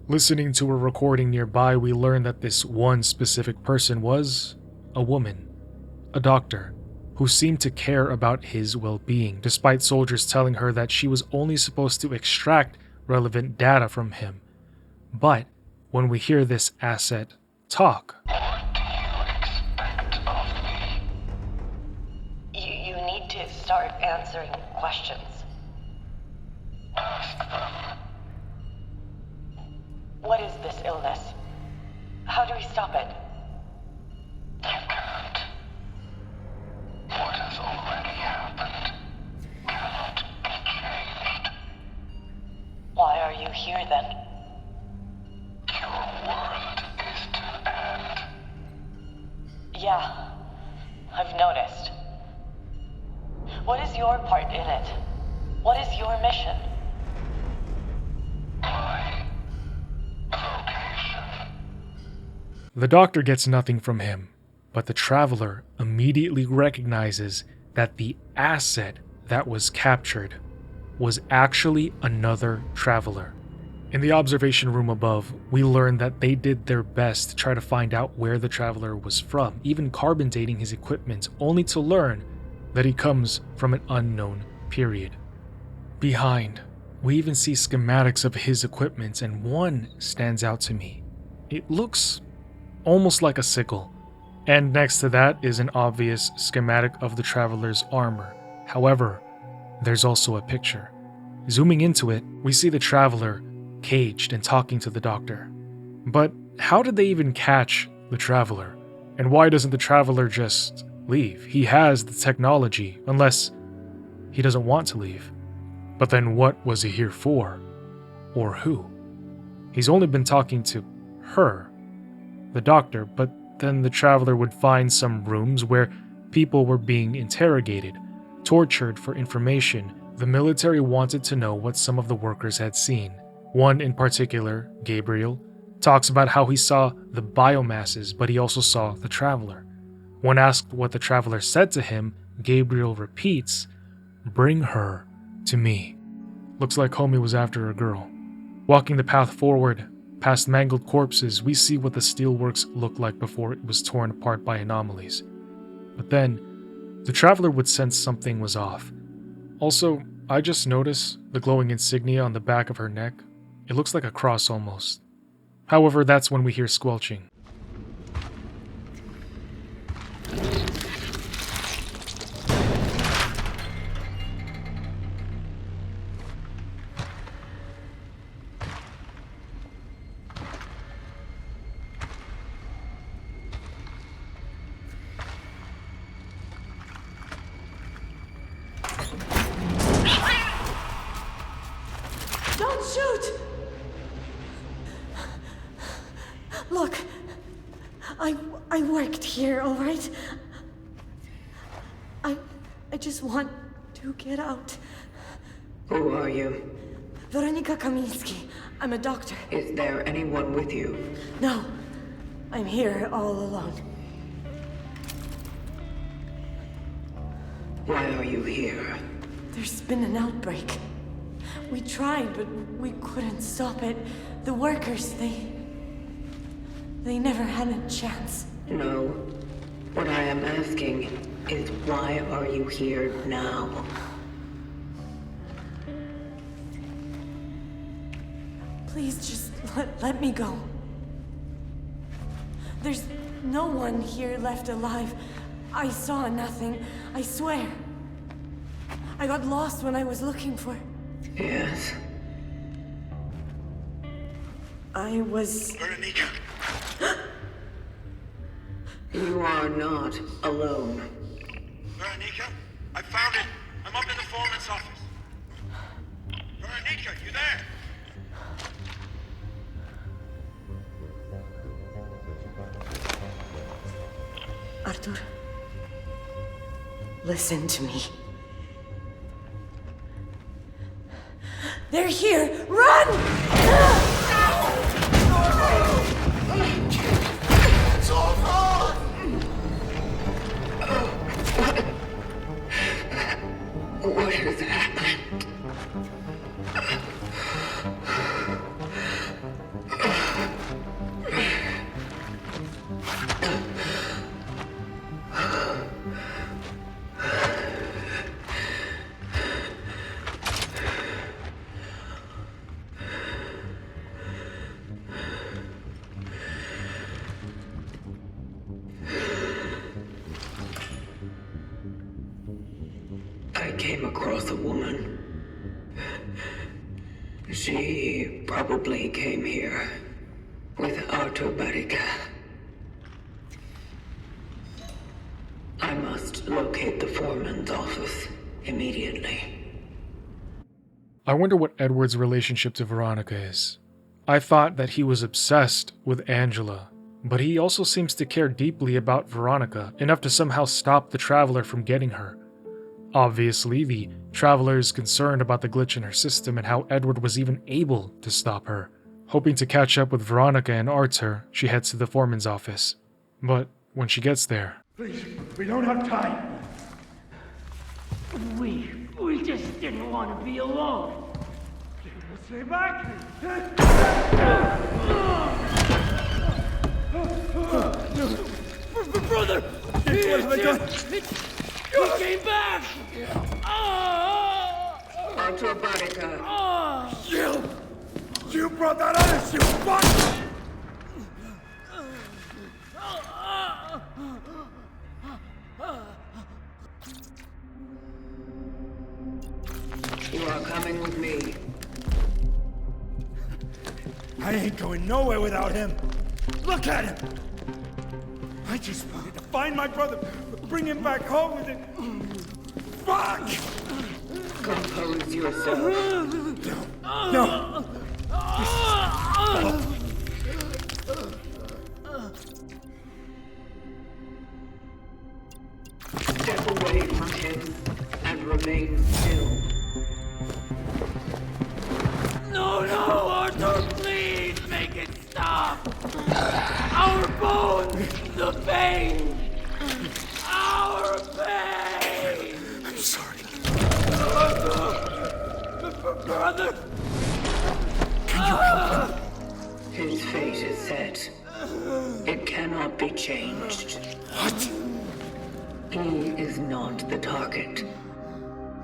Listening to a recording nearby, we learn that this one specific person was a woman, a doctor, who seemed to care about his well-being, despite soldiers telling her that she was only supposed to extract relevant data from him. But when we hear this asset talk, What do you expect of me? You need to start answering questions. Ask them. What is this illness? How do we stop it? You can't. What has already happened cannot be changed. Why are you here then? Your world is to end. Yeah, I've noticed. What is your part in it? What is your mission? My vocation. the doctor gets nothing from him, but the traveler immediately recognizes that the asset that was captured was actually another traveler. In the observation room above, we learn that they did their best to try to find out where the traveler was from, even carbon dating his equipment, only to learn that he comes from an unknown period. Behind, we even see schematics of his equipment, and one stands out to me. It looks almost like a sickle, and next to that is an obvious schematic of the traveler's armor. However, there's also a picture. Zooming into it, we see the traveler caged and talking to the doctor. But how did they even catch the traveler? And why doesn't the traveler just leave? He has the technology, unless he doesn't want to leave. But then what was he here for? Or who? He's only been talking to her, the doctor, but then the traveler would find some rooms where people were being interrogated, tortured for information. The military wanted to know what some of the workers had seen. One in particular, Gabriel, talks about how he saw the biomasses, but he also saw the traveler. When asked what the traveler said to him, Gabriel repeats, "Bring her to me." Looks like homie was after a girl. Walking the path forward, past mangled corpses, we see what the Steelworks looked like before it was torn apart by anomalies. But then, the traveler would sense something was off. Also, I just noticed the glowing insignia on the back of her neck. It looks like a cross almost. However, that's when we hear squelching. Don't shoot! Look, I worked here, all right? I just want to get out. Who are you? Weronika Kamiński. I'm a doctor. Is there anyone with you? No, I'm here all alone. Why are you here? There's been an outbreak. We tried, but we couldn't stop it. The workers, they never had a chance. No. What I am asking is why are you here now? Please just let me go. There's no one here left alive. I saw nothing, I swear. I got lost when I was looking for... Yes. I was... Weronika! You are not alone. Weronika? I found it! I'm up in the foreman's office. Weronika, you there? Arthur, listen to me. They're here! Run! It's over! What has happened? I came across a woman. She probably came here with Weronika. I must locate the foreman's office immediately. I wonder what Edward's relationship to Weronika is. I thought that he was obsessed with Angela, but he also seems to care deeply about Weronika, enough to somehow stop the Traveler from getting her. Obviously, the Traveler is concerned about the glitch in her system and how Edward was even able to stop her. Hoping to catch up with Weronika and Arthur, she heads to the foreman's office. But when she gets there... Please, we don't have time. We just didn't want to be alone. Stay back! Brother! What have I done? You came back! Weronika. You brought that on us, you fuck! You are coming with me. I ain't going nowhere without him. Look at him! I just wanted to find my brother, bring him back home with it. Fuck! Compose yourself. No! Step away from him and remain still. No, Arthur, please make it stop! Our bones, the pain! Our pain! I'm sorry. Brother! Can you help him? His fate is set. It cannot be changed. What? He is not the target.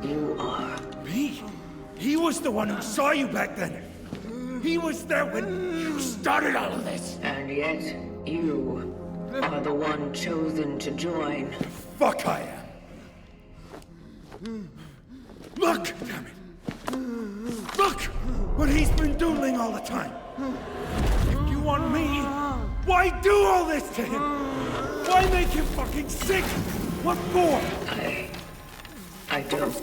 You are. Me? He was the one who saw you back then. He was there when you started all of this. And yet, you are the one chosen to join. Fuck I am. Look! Damn it. Look! What he's been doing all the time. If you want me, why do all this to him? Why make him fucking sick? What for? I don't...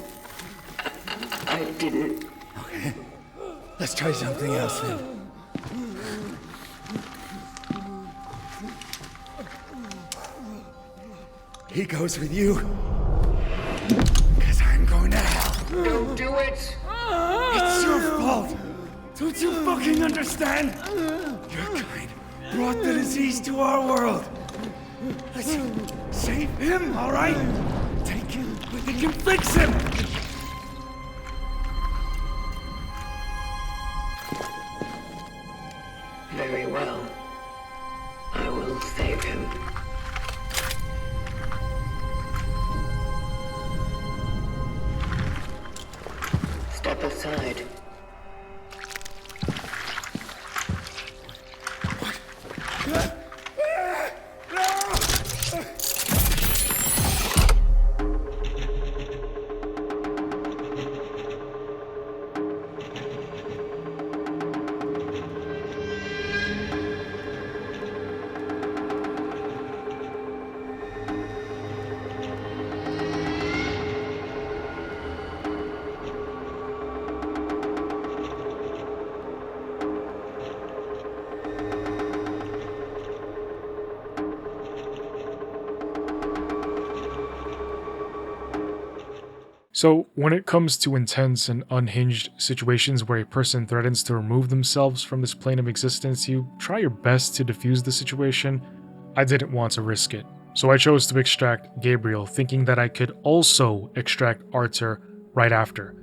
I didn't... Okay. Let's try something else then. He goes with you. Because I'm going to hell. Don't do it! It's your fault. Don't you fucking understand? Your kind brought the disease to our world. Let's save him, all right? Take him. We can fix him. Very well. I will save him. Step aside. So, when it comes to intense and unhinged situations where a person threatens to remove themselves from this plane of existence, you try your best to defuse the situation. I didn't want to risk it, so I chose to extract Gabriel, thinking that I could also extract Arthur right after.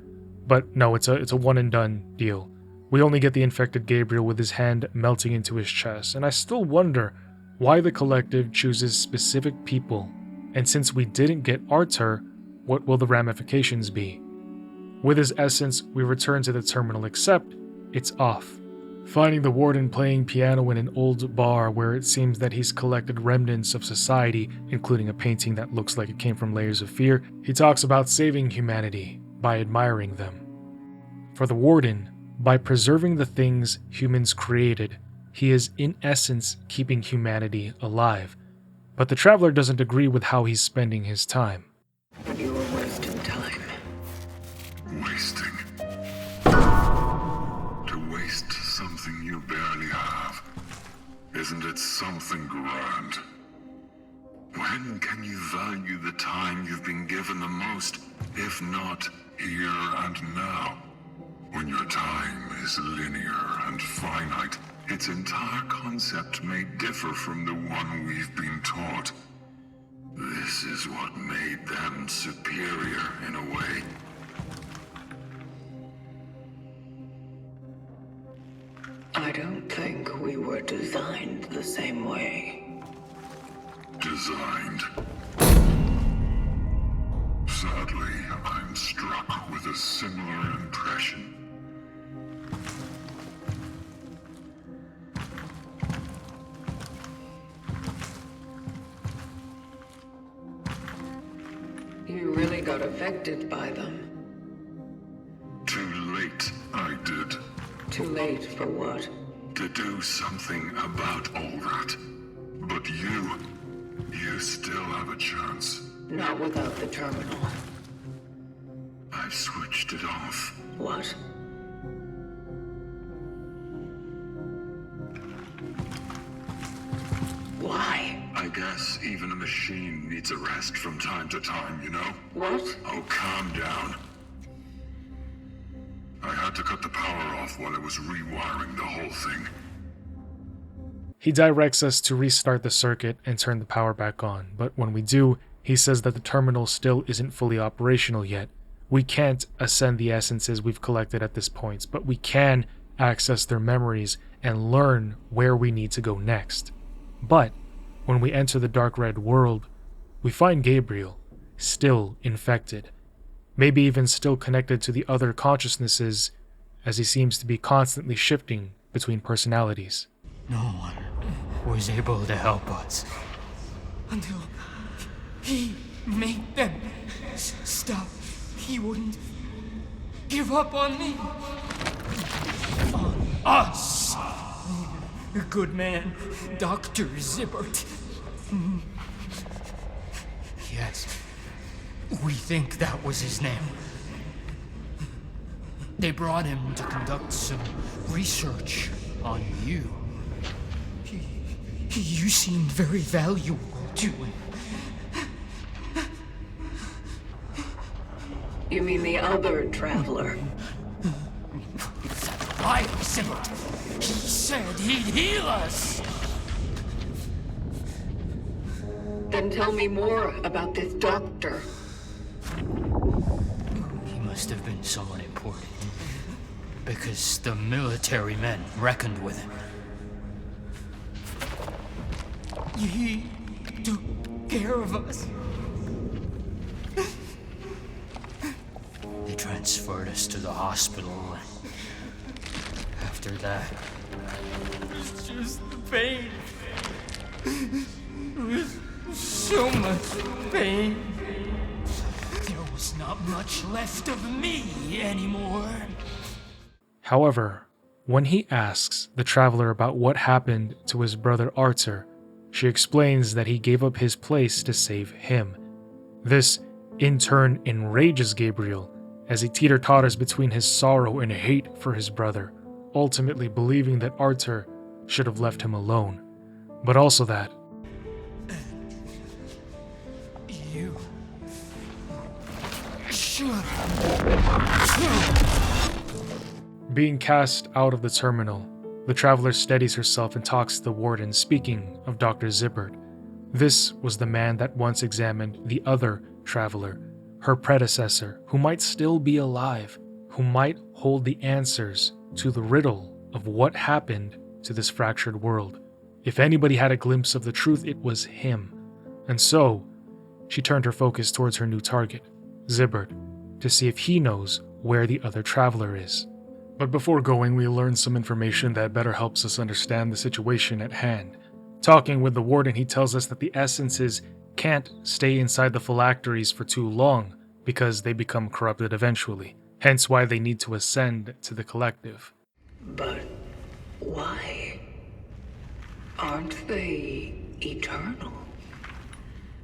But no, it's a one and done deal. We only get the infected Gabriel with his hand melting into his chest, and I still wonder why the collective chooses specific people, and since we didn't get Arthur, what will the ramifications be? With his essence, we return to the terminal, except it's off. Finding the Warden playing piano in an old bar where it seems that he's collected remnants of society, including a painting that looks like it came from Layers of Fear, he talks about saving humanity by admiring them. For the Warden, by preserving the things humans created, he is in essence keeping humanity alive. But the Traveler doesn't agree with how he's spending his time. You are wasting time. Wasting. To waste something you barely have. Isn't it something grand? When can you value the time you've been given the most, if not here and now? When your time is linear and finite, its entire concept may differ from the one we've been taught. This is what made them superior in a way. I don't think we were designed the same way. Designed. Sadly, I'm struck with a similar impression. You really got affected by them. Too late, I did. Too late for what? To do something about all that. But you still have a chance. Not without the terminal. I've switched it off. What? Why? I guess even a machine needs a rest from time to time, you know? What? Oh, calm down. I had to cut the power off while I was rewiring the whole thing. He directs us to restart the circuit and turn the power back on, but when we do, he says that the terminal still isn't fully operational yet. We can't ascend the essences we've collected at this point, but we can access their memories and learn where we need to go next. But when we enter the dark red world, we find Gabriel, still infected, maybe even still connected to the other consciousnesses, as he seems to be constantly shifting between personalities. No one was able to help us until he made them stop. He wouldn't give up on me. On us. A good man, Dr. Zibbert. Yes, we think that was his name. They brought him to conduct some research on you. You seemed very valuable to him. You mean the other traveler? I Zibbert. He said he'd heal us. Then tell me more about this doctor. He must have been someone important, because the military men reckoned with him. He took care of us. They transferred us to the hospital, and after that, it's just the pain. It was so much pain. There was not much left of me anymore. However, when he asks the Traveler about what happened to his brother Arthur, she explains that he gave up his place to save him. This, in turn, enrages Gabriel, as he teeter-totters between his sorrow and hate for his brother, ultimately believing that Arthur should have left him alone, but also that You Being cast out of the terminal, the Traveler steadies herself and talks to the Warden, speaking of Dr. Zibbert. This was the man that once examined the other Traveler, her predecessor, who might still be alive, who might hold the answers to the riddle of what happened to this fractured world. If anybody had a glimpse of the truth, it was him. And so, she turned her focus towards her new target, Zibbert, to see if he knows where the other Traveler is. But before going, we learned some information that better helps us understand the situation at hand. Talking with the Warden, he tells us that the essences can't stay inside the phylacteries for too long because they become corrupted eventually, hence why they need to ascend to the collective. But why? Aren't they eternal?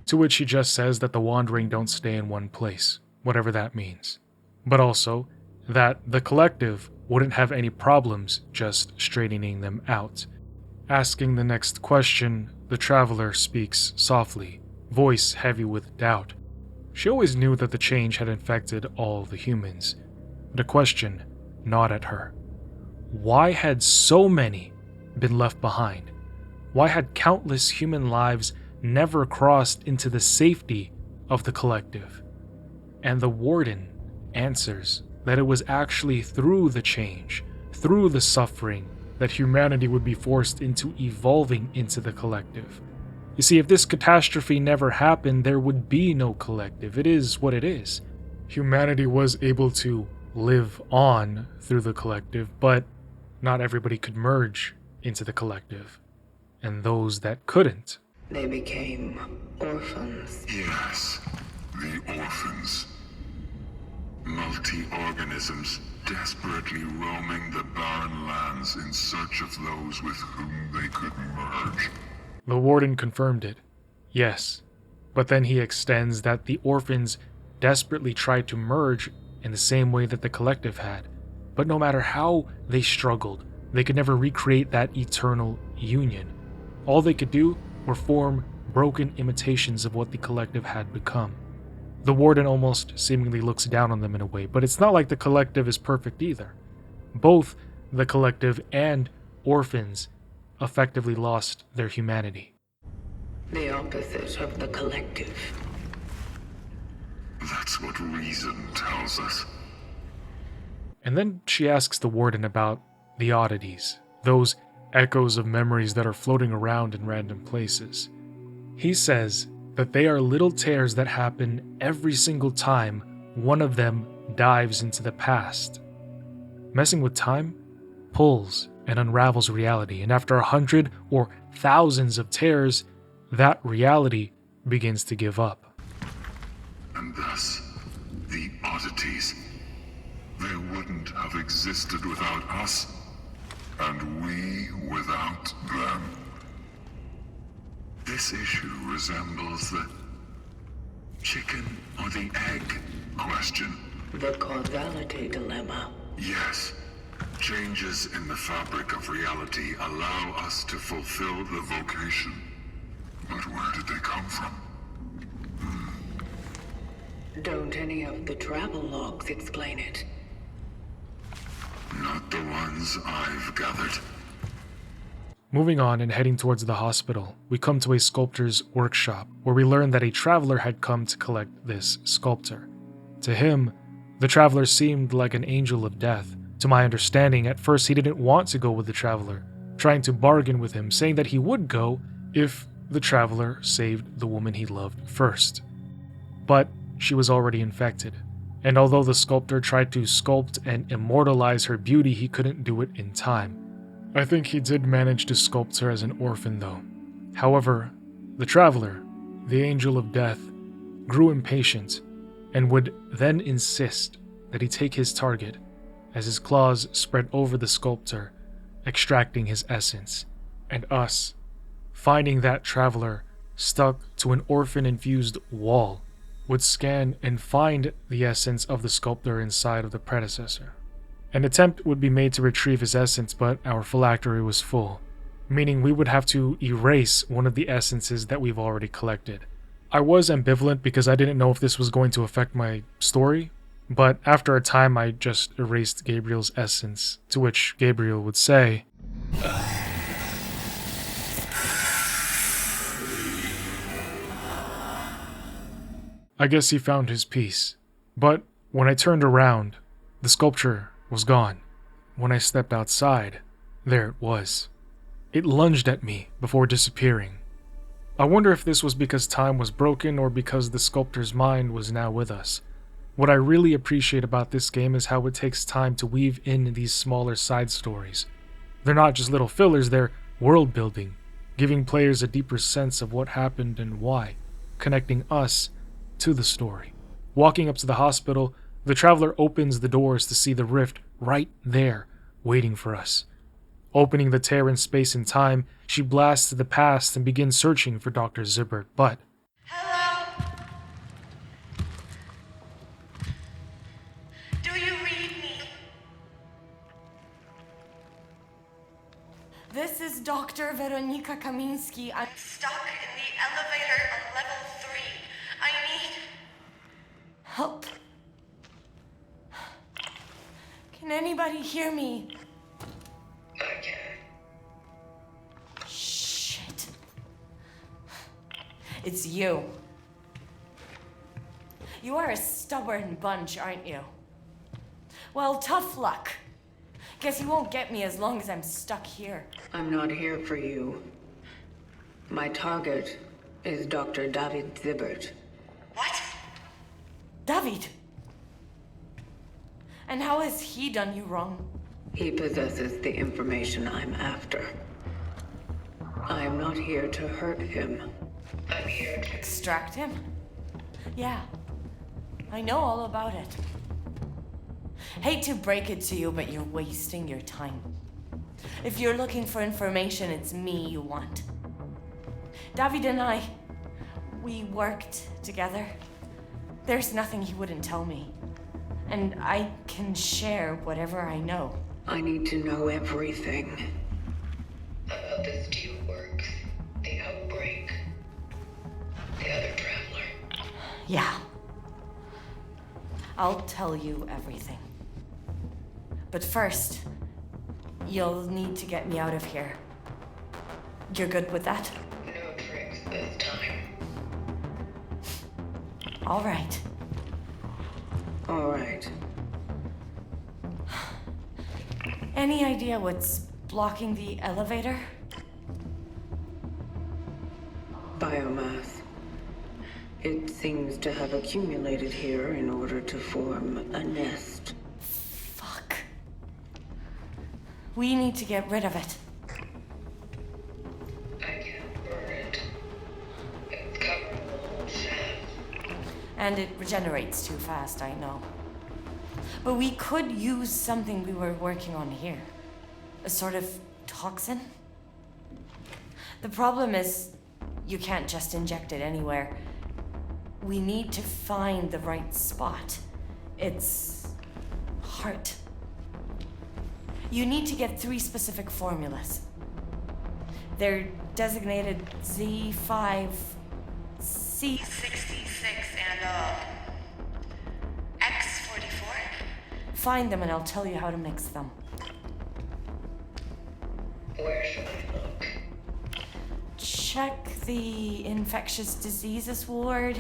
To which he just says that the Wandering don't stay in one place, whatever that means. But also, that the collective wouldn't have any problems just straightening them out. Asking the next question, the Traveler speaks softly, voice heavy with doubt. She always knew that the change had infected all the humans, but a question gnawed at her. Why had so many been left behind? Why had countless human lives never crossed into the safety of the collective? And the Warden answers that it was actually through the change, through the suffering, that humanity would be forced into evolving into the collective. You see, if this catastrophe never happened, there would be no collective. It is what it is. Humanity was able to live on through the collective, but not everybody could merge into the collective. And those that couldn't. They became orphans. Yes, the orphans. Multi-organisms desperately roaming the barren lands in search of those with whom they could merge. The Warden confirmed it. Yes, but then he extends that the orphans desperately tried to merge in the same way that the collective had. But no matter how they struggled, they could never recreate that eternal union. All they could do were form broken imitations of what the collective had become. The Warden almost seemingly looks down on them in a way, but it's not like the collective is perfect either. Both the collective and orphans effectively lost their humanity. The opposite of the collective. That's what reason tells us. And then she asks the Warden about the oddities, those echoes of memories that are floating around in random places. He says that they are little tears that happen every single time one of them dives into the past. Messing with time pulls and unravels reality, and after 100 or thousands of tears, that reality begins to give up. And thus, the oddities. They wouldn't have existed without us, and we without them. This issue resembles the chicken or the egg question. The causality dilemma. Yes. Changes in the fabric of reality allow us to fulfill the vocation. But where did they come from? Don't any of the travel logs explain it? Not the ones I've gathered. Moving on and heading towards the hospital, we come to a sculptor's workshop, where we learn that a traveler had come to collect this sculptor. To him, the traveler seemed like an angel of death. To my understanding, at first he didn't want to go with the traveler, trying to bargain with him, saying that he would go if the traveler saved the woman he loved first. But she was already infected, and although the sculptor tried to sculpt and immortalize her beauty, he couldn't do it in time. I think he did manage to sculpt her as an orphan though. However, the traveler, the angel of death, grew impatient and would then insist that he take his target as his claws spread over the sculptor, extracting his essence, and us, finding that traveler stuck to an orphan-infused wall, would scan and find the essence of the sculptor inside of the predecessor. An attempt would be made to retrieve his essence, but our phylactery was full, meaning we would have to erase one of the essences that we've already collected. I was ambivalent because I didn't know if this was going to affect my story, but after a time I just erased Gabriel's essence, to which Gabriel would say, I guess he found his peace. But when I turned around, the sculpture was gone. When I stepped outside, there it was. It lunged at me before disappearing. I wonder if this was because time was broken or because the sculptor's mind was now with us. What I really appreciate about this game is how it takes time to weave in these smaller side stories. They're not just little fillers, they're world building, giving players a deeper sense of what happened and why, connecting us to the story. Walking up to the hospital, the traveler opens the doors to see the rift right there, waiting for us. Opening the tear in space and time, she blasts to the past and begins searching for Dr. Zibbert, but... Hello? Do you read me? This is Dr. Weronika Kamiński. I'm stuck in the elevator on level 3. I need... help. Can anybody hear me? I can. Shit. It's you. You are a stubborn bunch, aren't you? Well, tough luck. Guess you won't get me as long as I'm stuck here. I'm not here for you. My target is Dr. David Zibbert. What? David? And how has he done you wrong? He possesses the information I'm after. I am not here to hurt him. I'm here to Extract him? Yeah. I know all about it. Hate to break it to you, but you're wasting your time. If you're looking for information, it's me you want. David and I, we worked together. There's nothing he wouldn't tell me. And I can share whatever I know. I need to know everything. About the Steelworks, the outbreak, the other traveler. Yeah. I'll tell you everything. But first, you'll need to get me out of here. You're good with that? No tricks this time. All right. All right. Any idea what's blocking the elevator? Biomass. It seems to have accumulated here in order to form a nest. Fuck. We need to get rid of it. I can't burn it. It's covered in old shaft. And it regenerates too fast, I know. But we could use something we were working on here. A sort of toxin? The problem is, you can't just inject it anywhere. We need to find the right spot. It's hard. You need to get 3 specific formulas. They're designated Z5, C66, and X44. Find them and I'll tell you how to mix them. Where should I look? Check the infectious diseases ward,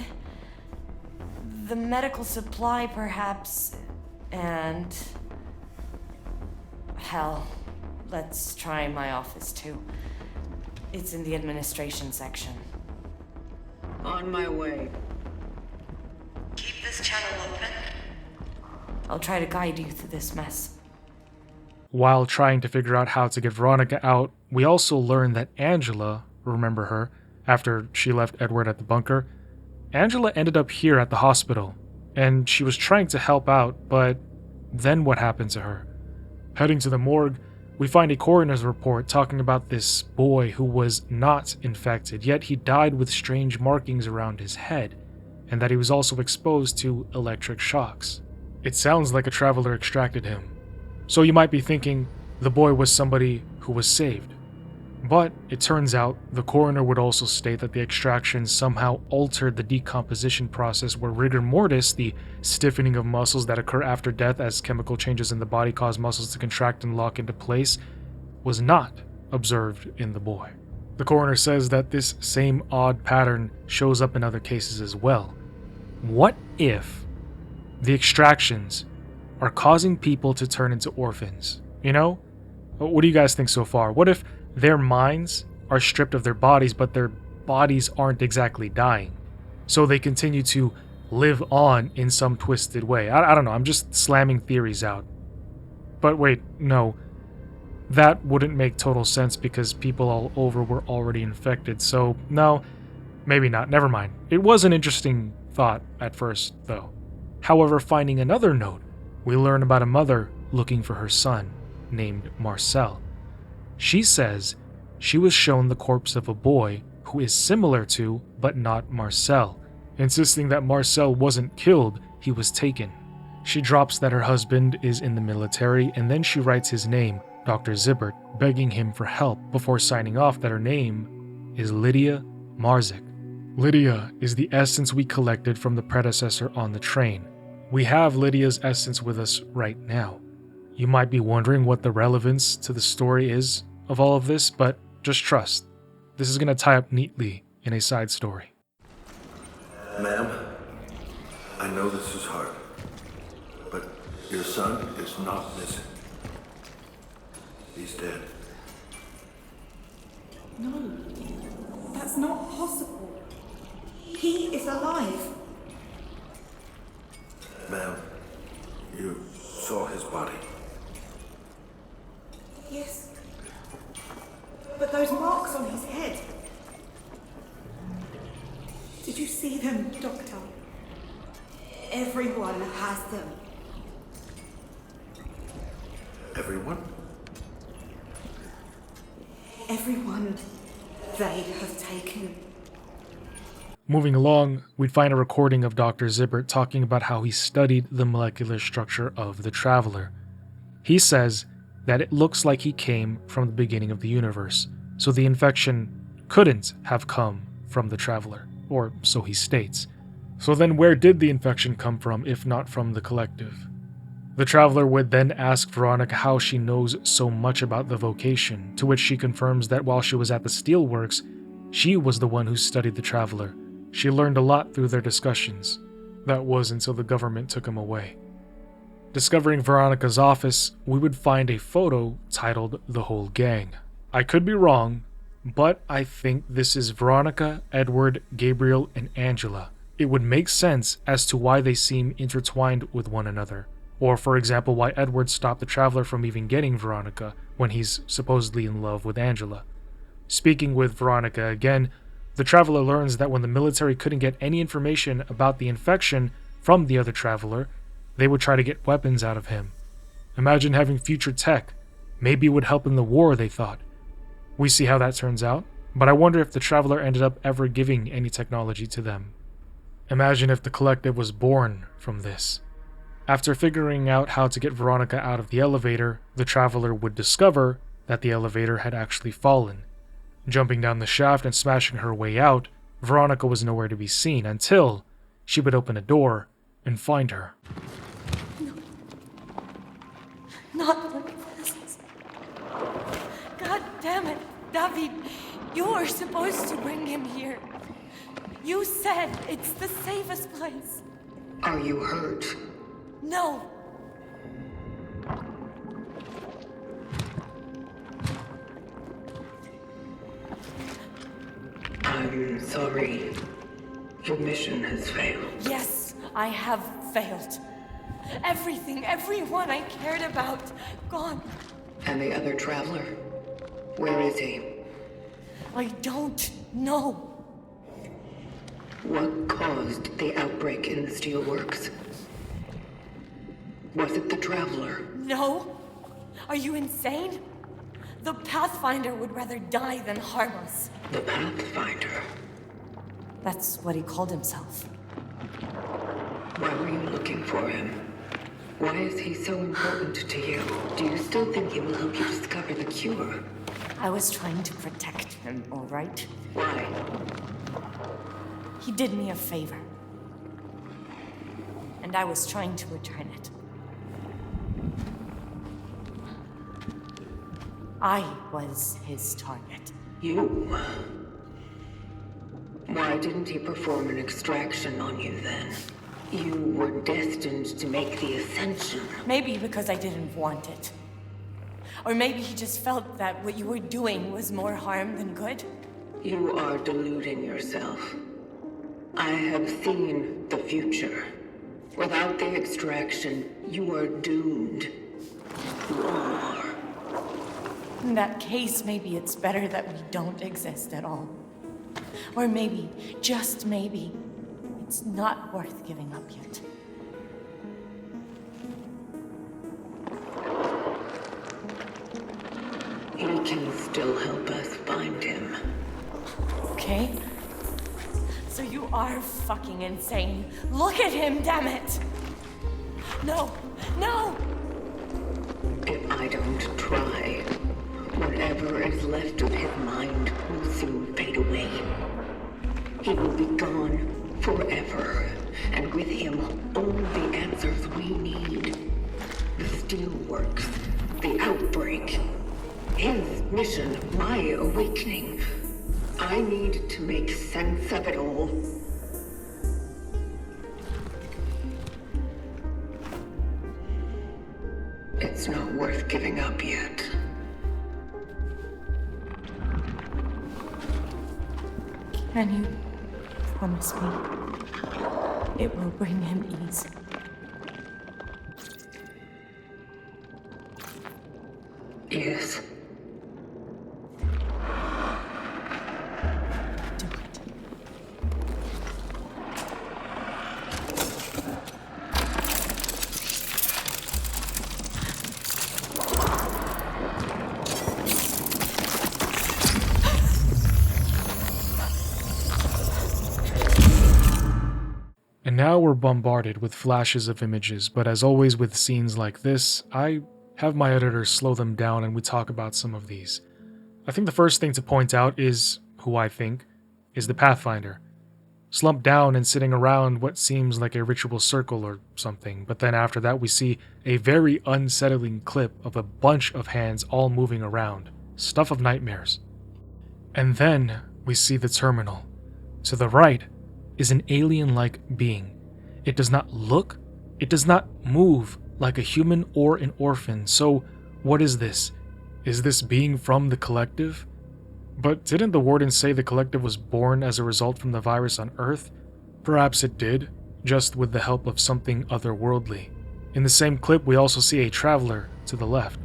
the medical supply perhaps, and... hell, let's try my office too. It's in the administration section. On my way. Keep this channel open. I'll try to guide you through this mess. While trying to figure out how to get Weronika out, we also learn that Angela, remember her, after she left Edward at the bunker, Angela ended up here at the hospital, and she was trying to help out, but then what happened to her? Heading to the morgue, we find a coroner's report talking about this boy who was not infected, yet he died with strange markings around his head, and that he was also exposed to electric shocks. It sounds like a traveler extracted him. So you might be thinking the boy was somebody who was saved. But it turns out the coroner would also state that the extraction somehow altered the decomposition process, where rigor mortis, the stiffening of muscles that occur after death as chemical changes in the body cause muscles to contract and lock into place, was not observed in the boy. The coroner says that this same odd pattern shows up in other cases as well. What if the extractions are causing people to turn into orphans? You know? What do you guys think so far? What if their minds are stripped of their bodies, but their bodies aren't exactly dying, so they continue to live on in some twisted way? I don't know, I'm just slamming theories out. But wait, no. That wouldn't make total sense because people all over were already infected, so no, maybe not, never mind. It was an interesting thought at first, though. However, finding another note, we learn about a mother looking for her son, named Marcel. She says she was shown the corpse of a boy who is similar to, but not Marcel, insisting that Marcel wasn't killed, he was taken. She drops that her husband is in the military, and then she writes his name, Dr. Zibbert, begging him for help before signing off that her name is Lydia Marzik. Lydia is the essence we collected from the predecessor on the train. We have Lydia's essence with us right now. You might be wondering what the relevance to the story is of all of this, but just trust. This is going to tie up neatly in a side story. Ma'am, I know this is hard, but your son is not missing. He's dead. No, that's not possible. He is alive. Ma'am, you saw his body. Yes. But those marks on his head. Did you see them, Doctor? Everyone has them. Everyone? Everyone they have taken. Moving along, we'd find a recording of Dr. Zibbert talking about how he studied the molecular structure of the Traveler. He says that it looks like he came from the beginning of the universe, so the infection couldn't have come from the Traveler, or so he states. So then where did the infection come from if not from the Collective? The Traveler would then ask Weronika how she knows so much about the vocation, to which she confirms that while she was at the Steelworks, she was the one who studied the Traveler. She learned a lot through their discussions. That was until the government took him away. Discovering Veronika's office, we would find a photo titled The Whole Gang. I could be wrong, but I think this is Weronika, Edward, Gabriel, and Angela. It would make sense as to why they seem intertwined with one another. Or, for example, why Edward stopped the Traveler from even getting Weronika when he's supposedly in love with Angela. Speaking with Weronika again, the Traveler learns that when the military couldn't get any information about the infection from the other Traveler, they would try to get weapons out of him. Imagine having future tech. Maybe it would help in the war, they thought. We see how that turns out, but I wonder if the Traveler ended up ever giving any technology to them. Imagine if the Collective was born from this. After figuring out how to get Weronika out of the elevator, the Traveler would discover that the elevator had actually fallen. Jumping down the shaft and smashing her way out, Weronika was nowhere to be seen until she would open a door and find her. No. Not like this. God damn it, David. You were supposed to bring him here. You said it's the safest place. Are you hurt? No. I'm sorry. Your mission has failed. Yes, I have failed. Everything, everyone I cared about, gone. And the other Traveler? Where is he? I don't know. What caused the outbreak in the Steelworks? Was it the Traveler? No. Are you insane? The Pathfinder would rather die than harm us. The Pathfinder? That's what he called himself. Why were you looking for him? Why is he so important to you? Do you still think he will help you discover the cure? I was trying to protect him, all right? Why? He did me a favor. And I was trying to return it. I was his target. You? Why didn't he perform an extraction on you then? You were destined to make the Ascension. Maybe because I didn't want it. Or maybe he just felt that what you were doing was more harm than good. You are deluding yourself. I have seen the future. Without the extraction, you are doomed. You are. In that case, maybe it's better that we don't exist at all. Or maybe, just maybe, it's not worth giving up yet. He can still help us find him. Okay? So you are fucking insane. Look at him, damn it! No! No! If I don't try, whatever is left of his mind will soon fade away. He will be gone forever, and with him, all the answers we need. The Steelworks, the outbreak, his mission, my awakening. I need to make sense of it all. It's not worth giving up yet. Can you promise me it will bring him ease? Yes. Do it. And now we're bombarded with flashes of images, but as always with scenes like this, I have my editor slow them down and we talk about some of these. I think the first thing to point out is, who I think, is the Pathfinder. Slumped down and sitting around what seems like a ritual circle or something, but then after that we see a very unsettling clip of a bunch of hands all moving around. Stuff of nightmares. And then we see the terminal. To the right is an alien-like being. It does not look, it does not move like a human or an orphan, so what is this? Is this being from the Collective? But didn't the Warden say the Collective was born as a result from the virus on Earth? Perhaps it did, just with the help of something otherworldly. In the same clip, we also see a traveler to the left.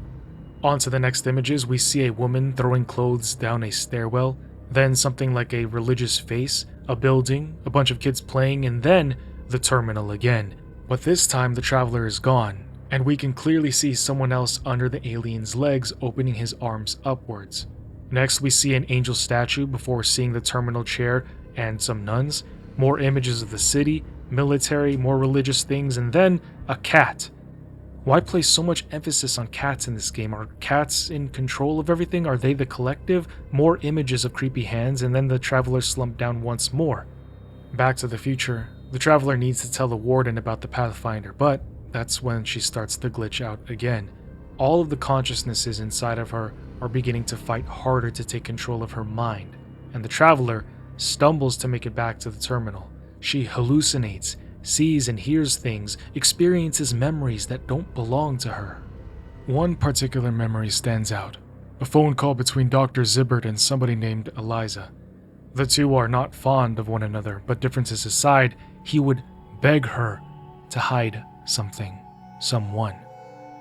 On to the next images, we see a woman throwing clothes down a stairwell, then something like a religious face, a building, a bunch of kids playing, and then the terminal again. But this time the traveler is gone, and we can clearly see someone else under the alien's legs opening his arms upwards. Next we see an angel statue before seeing the terminal chair and some nuns, more images of the city, military, more religious things, and then a cat. Why place so much emphasis on cats in this game? Are cats in control of everything? Are they the Collective? More images of creepy hands, and then the traveler slumped down once more. Back to the future, the traveler needs to tell the Warden about the Pathfinder, but that's when she starts to glitch out again. All of the consciousnesses inside of her are beginning to fight harder to take control of her mind, and the traveler stumbles to make it back to the terminal. She hallucinates, sees and hears things, experiences memories that don't belong to her. One particular memory stands out. A phone call between Dr. Zibbert and somebody named Eliza. The two are not fond of one another, but differences aside, he would beg her to hide something, someone.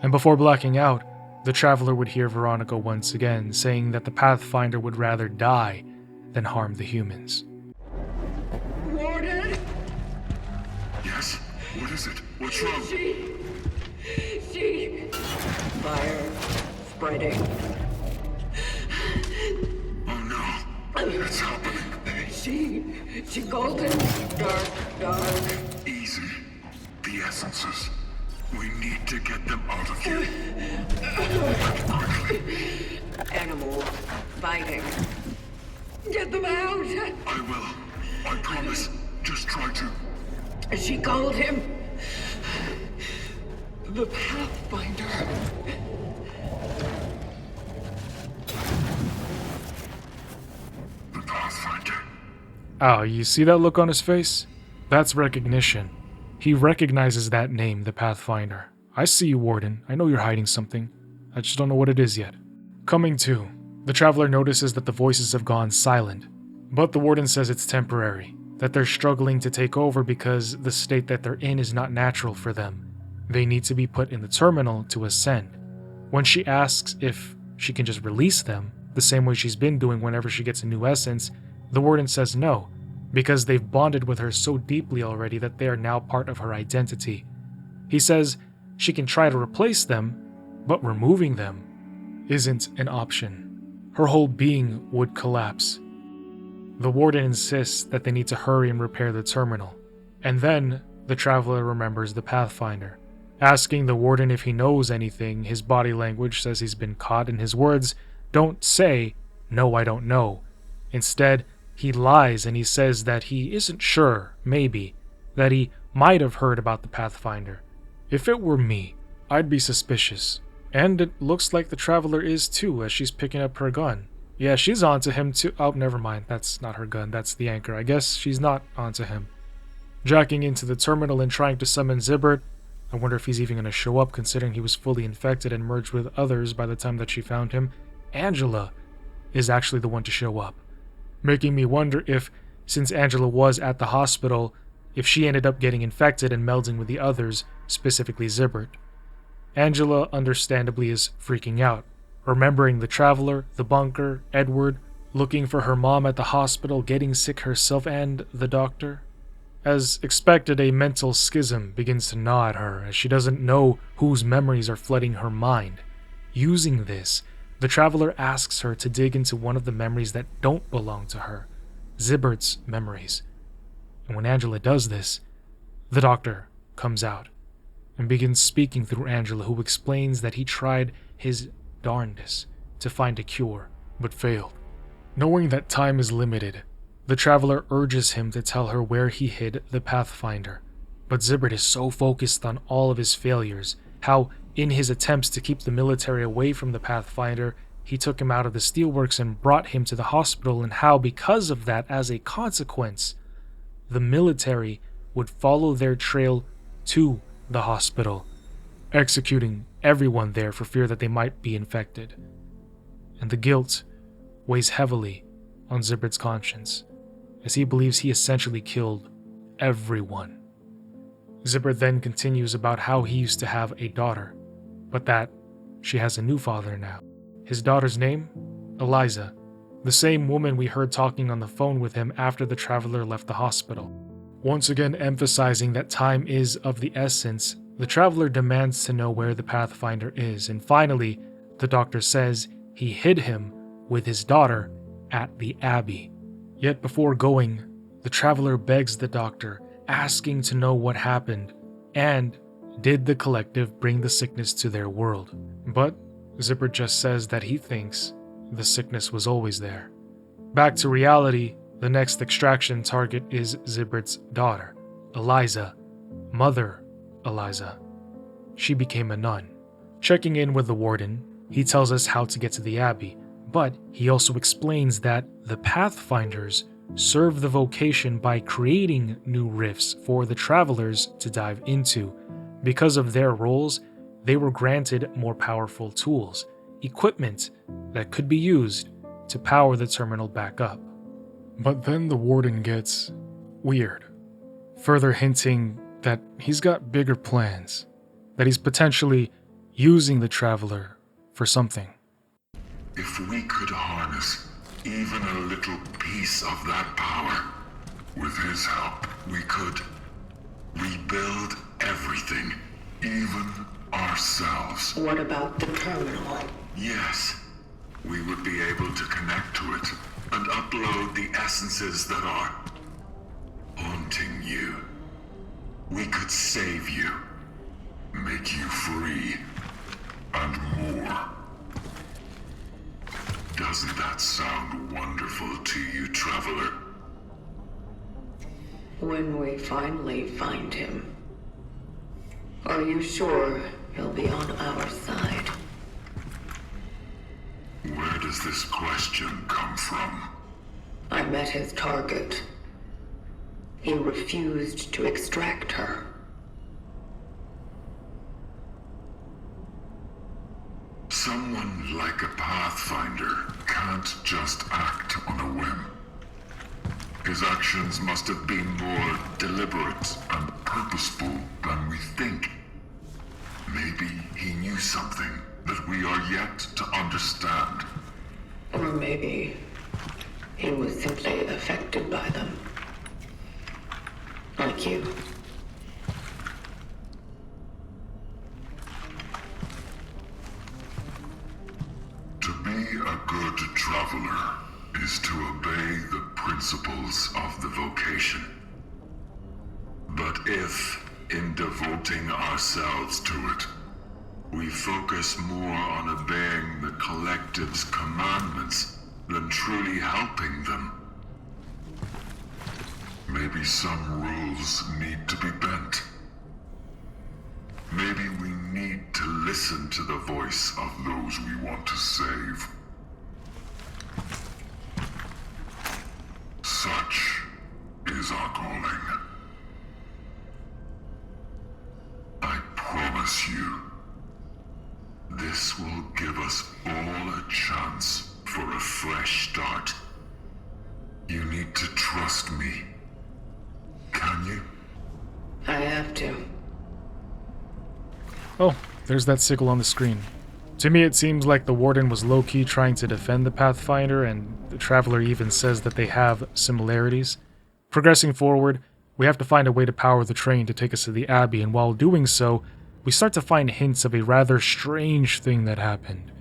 And before blacking out, the traveler would hear Weronika once again saying that the Pathfinder would rather die than harm the humans. Warden? Yes? What is it? What's wrong? She... Fire. Spreading. Oh no. It's happening. She golden. Dark. Easy. The essences. We need to get them out of here. Animals fighting. Get them out! I will. I promise. Just try to. She called him the Pathfinder. The Pathfinder. Oh, you see that look on his face? That's recognition. He recognizes that name, the Pathfinder. I see you, Warden. I know you're hiding something. I just don't know what it is yet. Coming to, the Traveler notices that the voices have gone silent, but the Warden says it's temporary, that they're struggling to take over because the state that they're in is not natural for them. They need to be put in the terminal to ascend. When she asks if she can just release them, the same way she's been doing whenever she gets a new essence, the Warden says no, because they've bonded with her so deeply already that they are now part of her identity. He says she can try to replace them, but removing them isn't an option. Her whole being would collapse. The Warden insists that they need to hurry and repair the terminal, and then the Traveler remembers the Pathfinder. Asking the Warden if he knows anything, his body language says he's been caught, and his words don't say, "No, I don't know." Instead, he lies and he says that he isn't sure, maybe, that he might have heard about the Pathfinder. If it were me, I'd be suspicious. And it looks like the Traveler is too, as she's picking up her gun. Yeah, she's onto him too. Oh, never mind. That's not her gun. That's the anchor. I guess she's not onto him. Jacking into the terminal and trying to summon Zibbert. I wonder if he's even going to show up, considering he was fully infected and merged with others by the time that she found him. Angela is actually the one to show up, making me wonder if, since Angela was at the hospital, if she ended up getting infected and melding with the others, specifically Zibbert. Angela understandably is freaking out, remembering the Traveler, the bunker, Edward, looking for her mom at the hospital, getting sick herself, and the doctor. As expected, a mental schism begins to gnaw at her as she doesn't know whose memories are flooding her mind. Using this, the Traveler asks her to dig into one of the memories that don't belong to her, Zibbert's memories. And when Angela does this, the doctor comes out and begins speaking through Angela, who explains that he tried his darndest to find a cure, but failed. Knowing that time is limited, the Traveler urges him to tell her where he hid the Pathfinder, but Zibbert is so focused on all of his failures, how in his attempts to keep the military away from the Pathfinder, he took him out of the Steelworks and brought him to the hospital, and how because of that, as a consequence, the military would follow their trail to the hospital, executing everyone there for fear that they might be infected. And the guilt weighs heavily on Zibbert's conscience, as he believes he essentially killed everyone. Zibbert then continues about how he used to have a daughter, but that she has a new father now. His daughter's name? Eliza, the same woman we heard talking on the phone with him after the Traveler left the hospital. Once again emphasizing that time is of the essence, the Traveler demands to know where the Pathfinder is, and finally, the doctor says he hid him with his daughter at the Abbey. Yet before going, the Traveler begs the doctor, asking to know what happened, and did the collective bring the sickness to their world. But Zibbert just says that he thinks the sickness was always there. Back to reality, the next extraction target is Zibbert's daughter, Eliza, Mother Eliza. She became a nun. Checking in with the Warden, he tells us how to get to the Abbey, but he also explains that the Pathfinders serve the vocation by creating new rifts for the Travelers to dive into. Because of their roles, they were granted more powerful tools, equipment that could be used to power the terminal back up. But then the Warden gets weird, further hinting that he's got bigger plans, that he's potentially using the Traveler for something. If we could harness even a little piece of that power, with his help, we could rebuild everything, even ourselves. What about the terminal? Yes, we would be able to connect to it and upload the essences that are haunting you. We could save you. make you free, and more. Doesn't that sound wonderful to you, Traveler? When we finally find him, are you sure he'll be on our side? Where does this question come from? I met his target. He refused to extract her. Someone like a Pathfinder can't just act on a whim. His actions must have been more deliberate and purposeful than we think. Maybe he knew something that we are yet to understand. Or maybe he was simply affected by them. Like you. To be a good traveler is to obey the principles of the vocation. But if, in devoting ourselves to it, we focus more on obeying the collective's commandments than truly helping them, maybe some rules need to be bent. Maybe we need to listen to the voice of those we want to save. Such is our calling. I promise you, this will give us all a chance for a fresh start. You need to trust me. Can you? I have to. Oh, there's that sickle on the screen. To me, it seems like the Warden was low-key trying to defend the Pathfinder, and the Traveler even says that they have similarities. Progressing forward, we have to find a way to power the train to take us to the Abbey, and while doing so, we start to find hints of a rather strange thing that happened.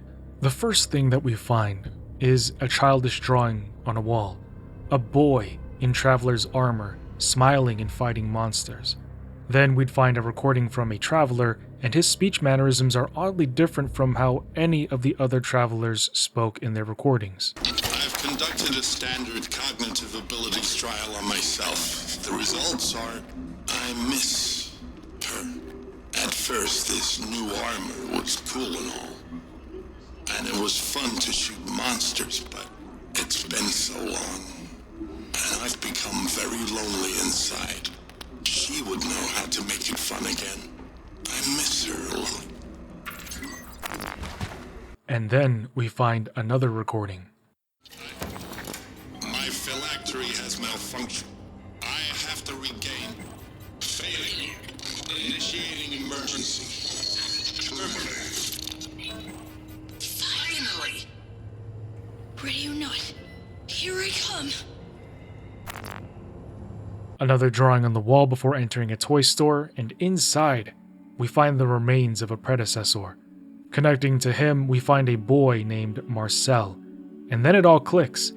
The first thing that we find is a childish drawing on a wall. A boy in Traveler's armor, smiling and fighting monsters. Then we'd find a recording from a Traveler, and his speech mannerisms are oddly different from how any of the other Travelers spoke in their recordings. I've conducted a standard cognitive abilities trial on myself. The results are, I miss her. At first, this new armor was cool and all, and it was fun to shoot monsters, but it's been so long, and I've become very lonely inside. She would know how to make it fun again. I miss her a lot. And then we find another recording. My phylactery has malfunctioned. I have to regain. Failing. Initiating emergency. Finally! Ready or not, here I come. Another drawing on the wall before entering a toy store, and inside, we find the remains of a predecessor. Connecting to him, we find a boy named Marcel, and then it all clicks.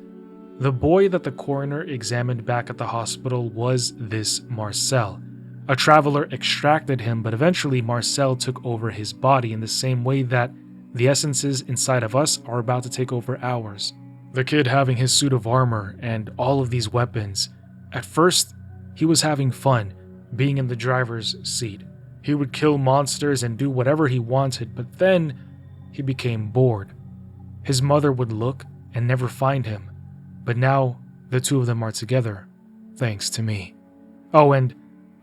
The boy that the coroner examined back at the hospital was this Marcel. A Traveler extracted him, but eventually Marcel took over his body in the same way that the essences inside of us are about to take over ours. The kid having his suit of armor and all of these weapons. At first, he was having fun, being in the driver's seat. He would kill monsters and do whatever he wanted, but then he became bored. His mother would look and never find him, but now the two of them are together, thanks to me. Oh, and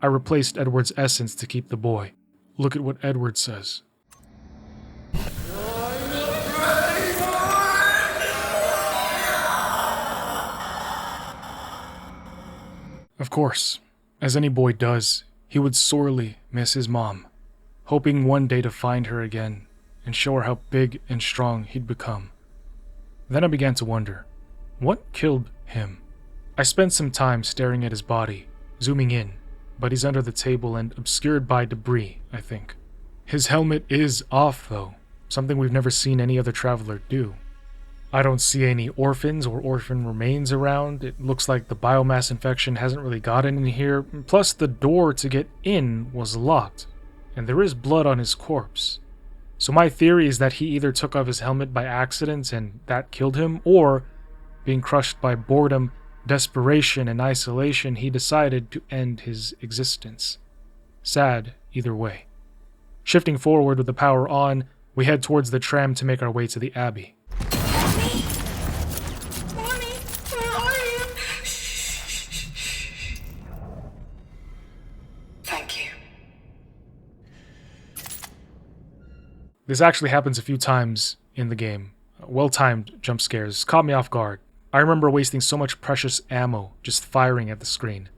I replaced Edward's essence to keep the boy. Look at what Edward says. Of course, as any boy does, he would sorely miss his mom, hoping one day to find her again and show her how big and strong he'd become. Then I began to wonder, what killed him? I spent some time staring at his body, zooming in, but he's under the table and obscured by debris, I think. His helmet is off though, something we've never seen any other Traveler do. I don't see any orphans or orphan remains around. It looks like the biomass infection hasn't really gotten in here, plus the door to get in was locked. and there is blood on his corpse. So my theory is that he either took off his helmet by accident and that killed him, or, being crushed by boredom, desperation, and isolation, he decided to end his existence. Sad either way. Shifting forward with the power on, we head towards the tram to make our way to the Abbey. Mommy, where are you? Thank you. This actually happens a few times in the game. Well-timed jump scares caught me off guard. I remember wasting so much precious ammo just firing at the screen.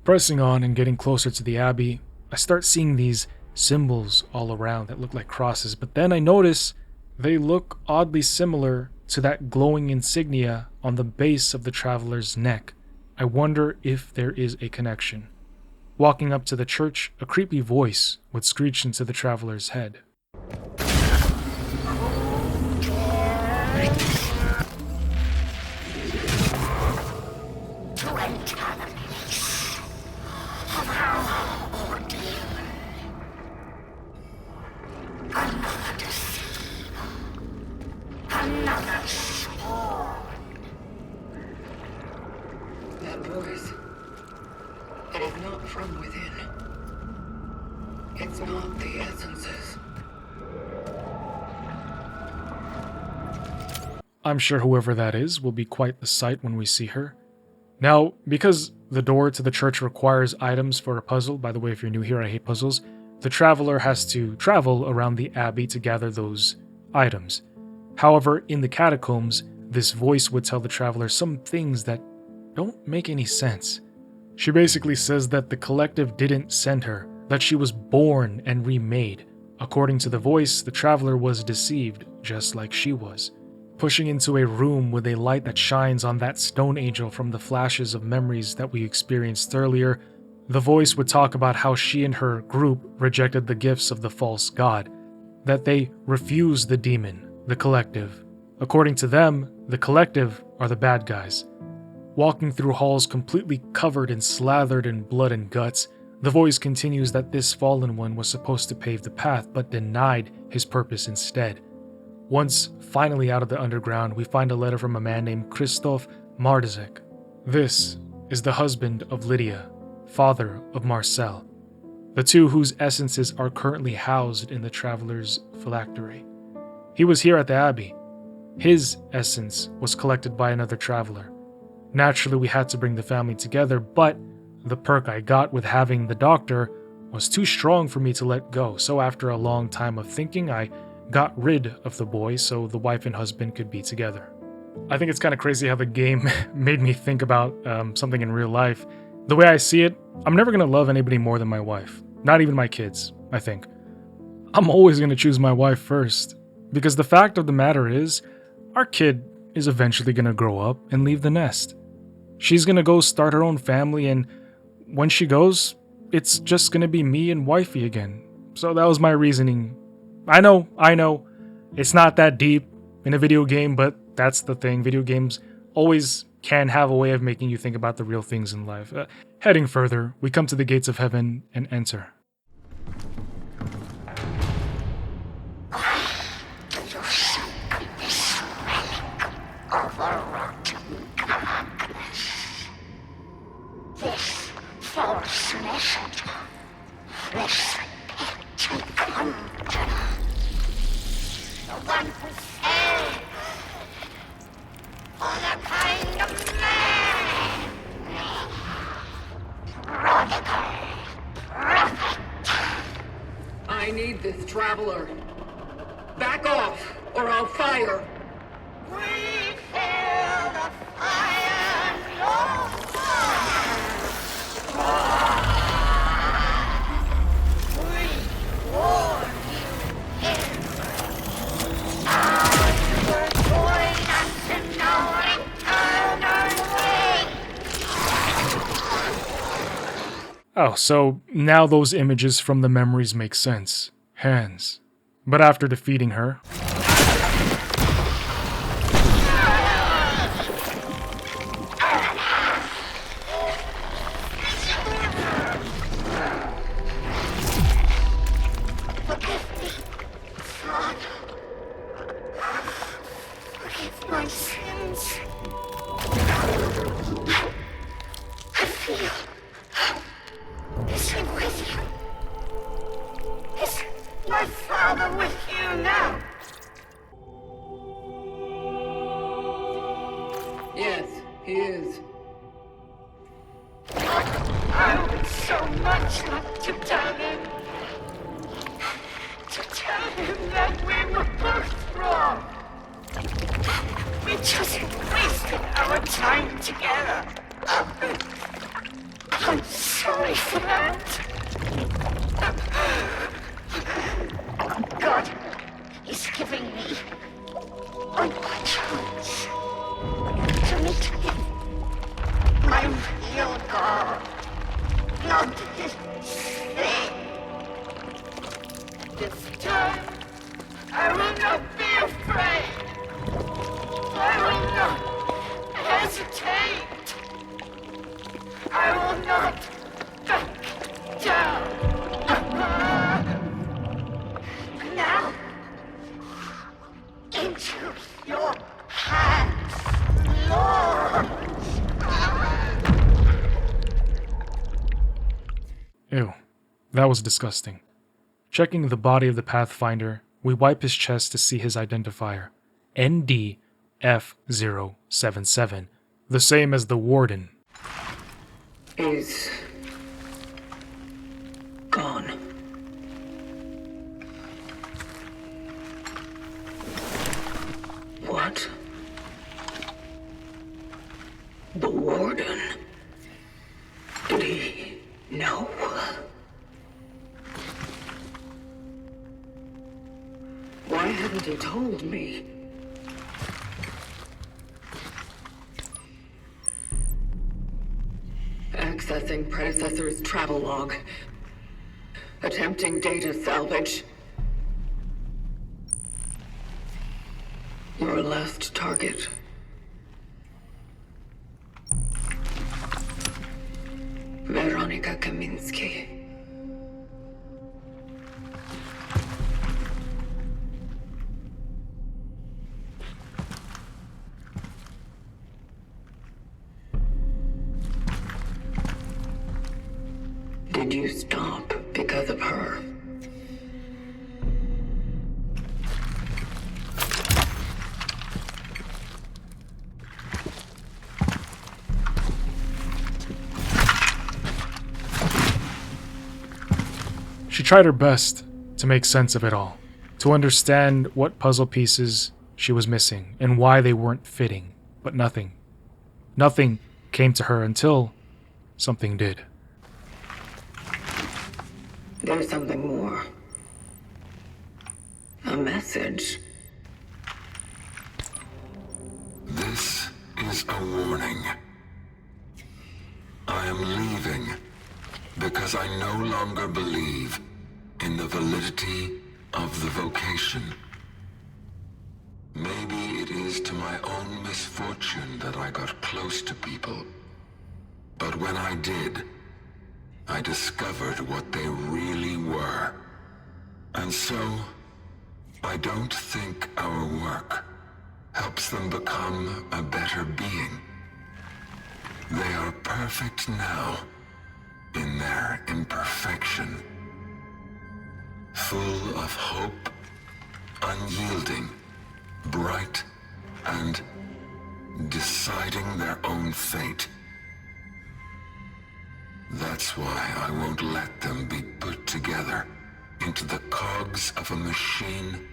Pressing on and getting closer to the Abbey, I start seeing these symbols all around that look like crosses, but then I notice they look oddly similar to that glowing insignia on the base of the traveler's neck. I wonder if there is a connection. Walking up to the church, a creepy voice would screech into the traveler's head. That voice, it is not from within. It's not the essences. I'm sure whoever that is will be quite the sight when we see her. Now, because the door to the church requires items for a puzzle, by the way, if you're new here, I hate puzzles, the traveler has to travel around the Abbey to gather those items. However, in the catacombs, this voice would tell the traveler some things that don't make any sense. She basically says that the collective didn't send her, that she was born and remade. According to the voice, the traveler was deceived, just like she was. Pushing into a room with a light that shines on that stone angel from the flashes of memories that we experienced earlier, the voice would talk about how she and her group rejected the gifts of the false god, that they refused the demon, the collective. According to them, the collective are the bad guys. Walking through halls completely covered and slathered in blood and guts, the voice continues that this fallen one was supposed to pave the path but denied his purpose instead. Once finally out of the underground, we find a letter from a man named Christoph Mardezek. This is the husband of Lydia, father of Marcel, the two whose essences are currently housed in the Traveler's phylactery. He was here at the Abbey. His essence was collected by another traveler. Naturally, we had to bring the family together, but the perk I got with having the doctor was too strong for me to let go, so after a long time of thinking, I got rid of the boy so the wife and husband could be together. I think it's kind of crazy how the game made me think about something in real life. The way I see it, I'm never going to love anybody more than my wife. Not even my kids, I think. I'm always going to choose my wife first. Because the fact of the matter is, our kid is eventually going to grow up and leave the nest. She's going to go start her own family, and when she goes, it's just going to be me and wifey again. So that was my reasoning. I know, it's not that deep in a video game, but that's the thing. Video games always can have a way of making you think about the real things in life. Heading further, we come to the gates of heaven and enter. This false messenger, this petty conjurer, the one who fell for the kind of man, prodigal prophet. I need this traveler. Back off, or I'll fire. We feel the fire no more. We warn you, now you will join us in our eternal way. Oh, so now those images from the memories make sense. Hands. But after defeating her, bother with you now? Yes, he is. I would so much like to tell him. To tell him that we were both wrong. We just wasted our time together. I'm sorry for that. God is giving me one more chance to meet him. My real God, not his thing. This time, I will not be afraid. I will not hesitate. I will not back down. Now, into your hands, Lord. Ew, that was disgusting. Checking the body of the Pathfinder, we wipe his chest to see his identifier, ND-F077, the same as the Warden. Is gone. What? The Warden? Did he know? Why hadn't he told me? Accessing predecessor's travel log. Attempting data salvage. Your last target. Weronika Kaminsky. Did you stop because of her? She tried her best to make sense of it all, to understand what puzzle pieces she was missing and why they weren't fitting, but nothing came to her until something did. There's something more. A message. This is a warning. I am leaving because I no longer believe in the validity of the vocation. Maybe it is to my own misfortune that I got close to people. But when I did, I discovered what they really were. And so, I don't think our work helps them become a better being. They are perfect now, in their imperfection. Full of hope, unyielding, bright, and deciding their own fate. That's why I won't let them be put together into the cogs of a machine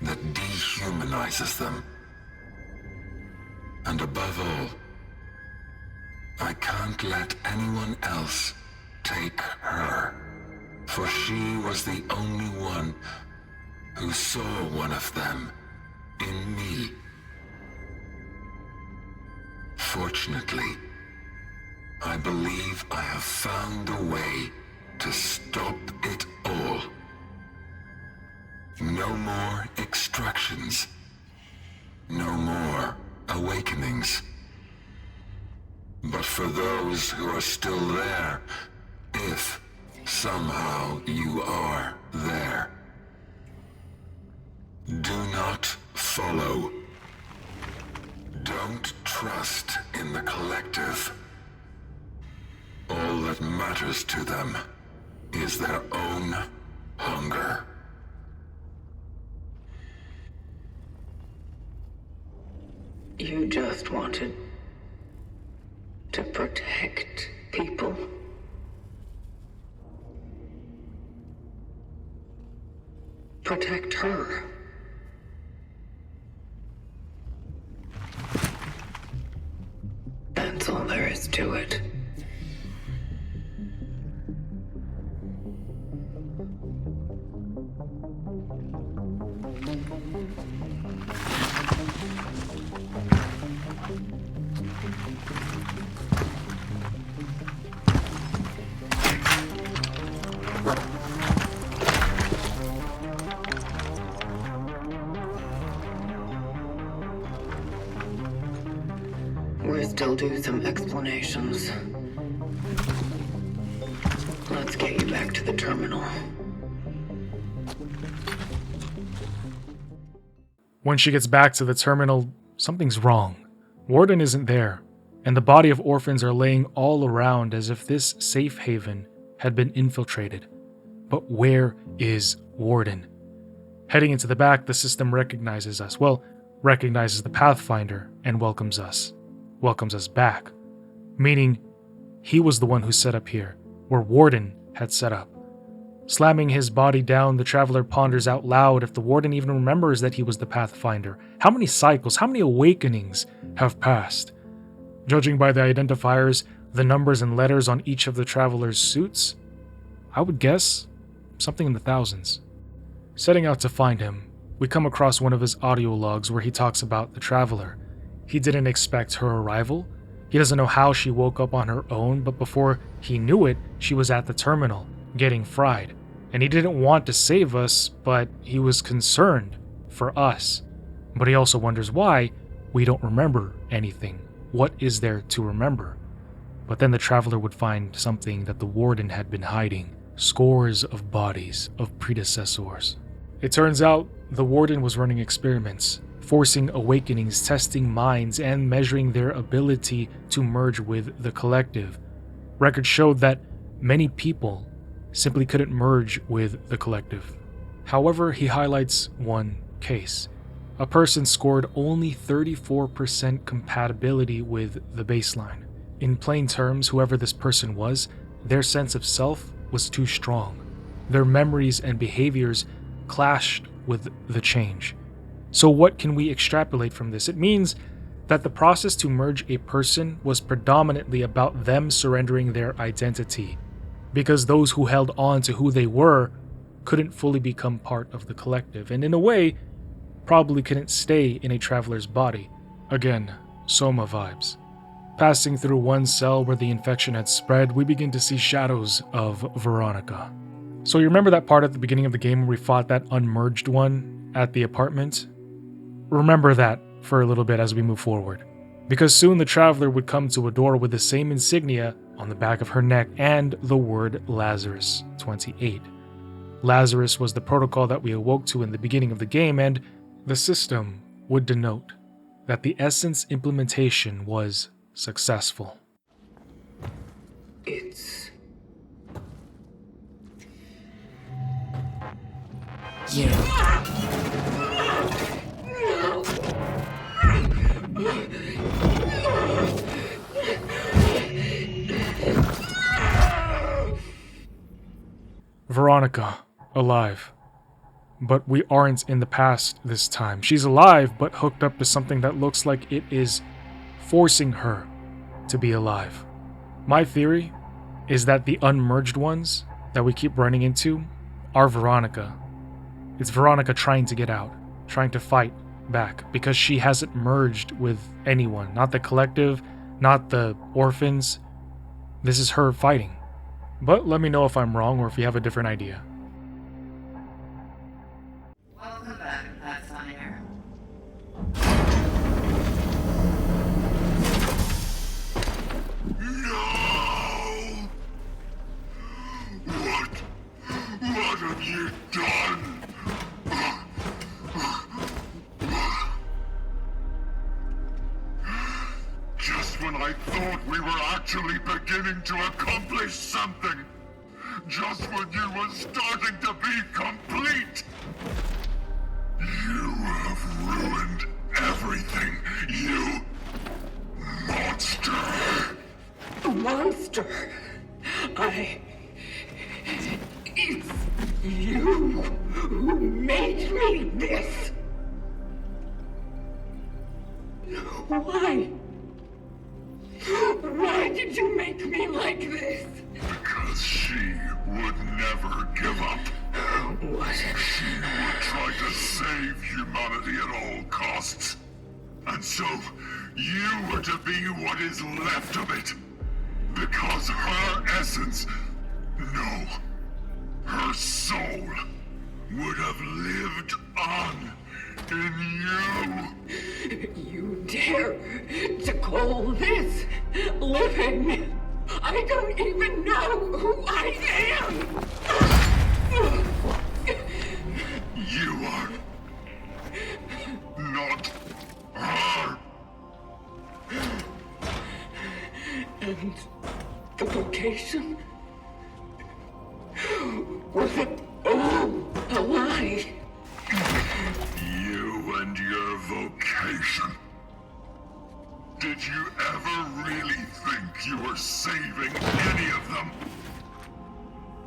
that dehumanizes them. And above all, I can't let anyone else take her, for she was the only one who saw one of them in me. Fortunately, I believe I have found a way to stop it all. No more extractions. No more awakenings. But for those who are still there, if somehow you are there, do not follow. Don't trust in the collective. All that matters to them is their own hunger. You just wanted to protect people. Protect her. That's all there is to it. We're still due some explanations. Let's get you back to the terminal. When she gets back to the terminal, something's wrong. Warden isn't there, and the body of orphans are laying all around as if this safe haven had been infiltrated. But where is Warden? Heading into the back, the system recognizes us. Well, recognizes the Pathfinder and welcomes us back. Meaning, he was the one who set up here, where Warden had set up. Slamming his body down, the Traveler ponders out loud if the Warden even remembers that he was the Pathfinder. How many cycles, how many awakenings have passed? Judging by the identifiers, the numbers and letters on each of the Traveler's suits, I would guess something in the thousands. Setting out to find him, we come across one of his audio logs where he talks about the Traveler. He didn't expect her arrival. He doesn't know how she woke up on her own, but before he knew it, she was at the terminal, getting fried. And he didn't want to save us, but he was concerned for us. But he also wonders why we don't remember anything. What is there to remember? But then the Traveler would find something that the Warden had been hiding. Scores of bodies of predecessors. It turns out the Warden was running experiments, forcing awakenings, testing minds, and measuring their ability to merge with the collective. Records showed that many people simply couldn't merge with the collective. However, he highlights one case. A person scored only 34% compatibility with the baseline. In plain terms, whoever this person was, their sense of self was too strong. Their memories and behaviors clashed with the change. So what can we extrapolate from this? It means that the process to merge a person was predominantly about them surrendering their identity, because those who held on to who they were couldn't fully become part of the collective, and in a way, probably couldn't stay in a Traveler's body. Again, SOMA vibes. Passing through one cell where the infection had spread, we begin to see shadows of Weronika. So you remember that part at the beginning of the game where we fought that Unmerged One at the apartment? Remember that for a little bit as we move forward, because soon the Traveler would come to a door with the same insignia on the back of her neck and the word Lazarus 28. Lazarus was the protocol that we awoke to in the beginning of the game, and the system would denote that the Essence implementation was successful. It's... you. Weronika, alive. But we aren't in the past this time. She's alive, but hooked up to something that looks like it is forcing her to be alive. My theory is that the unmerged ones that we keep running into are Weronika. It's Weronika trying to get out, trying to fight back, because she hasn't merged with anyone. Not the collective, not the orphans. This is her fighting. But let me know if I'm wrong or if you have a different idea. Welcome back, Pathfinder. No! What have you done? Just when I thought we were actually beginning to accomplish something. Just when you were starting to be complete. You have ruined everything. You You who made me this. Why? Why did you make me like this? Because she would never give up. What? She would try to save humanity at all costs. And so, you were to be what is left of it. Because her essence, no, her soul, would have lived on in you. You dare to call this living? I don't even know who I am! You are not her. And the location? Was it all a lie? You and your vocation. Did you ever really think you were saving any of them?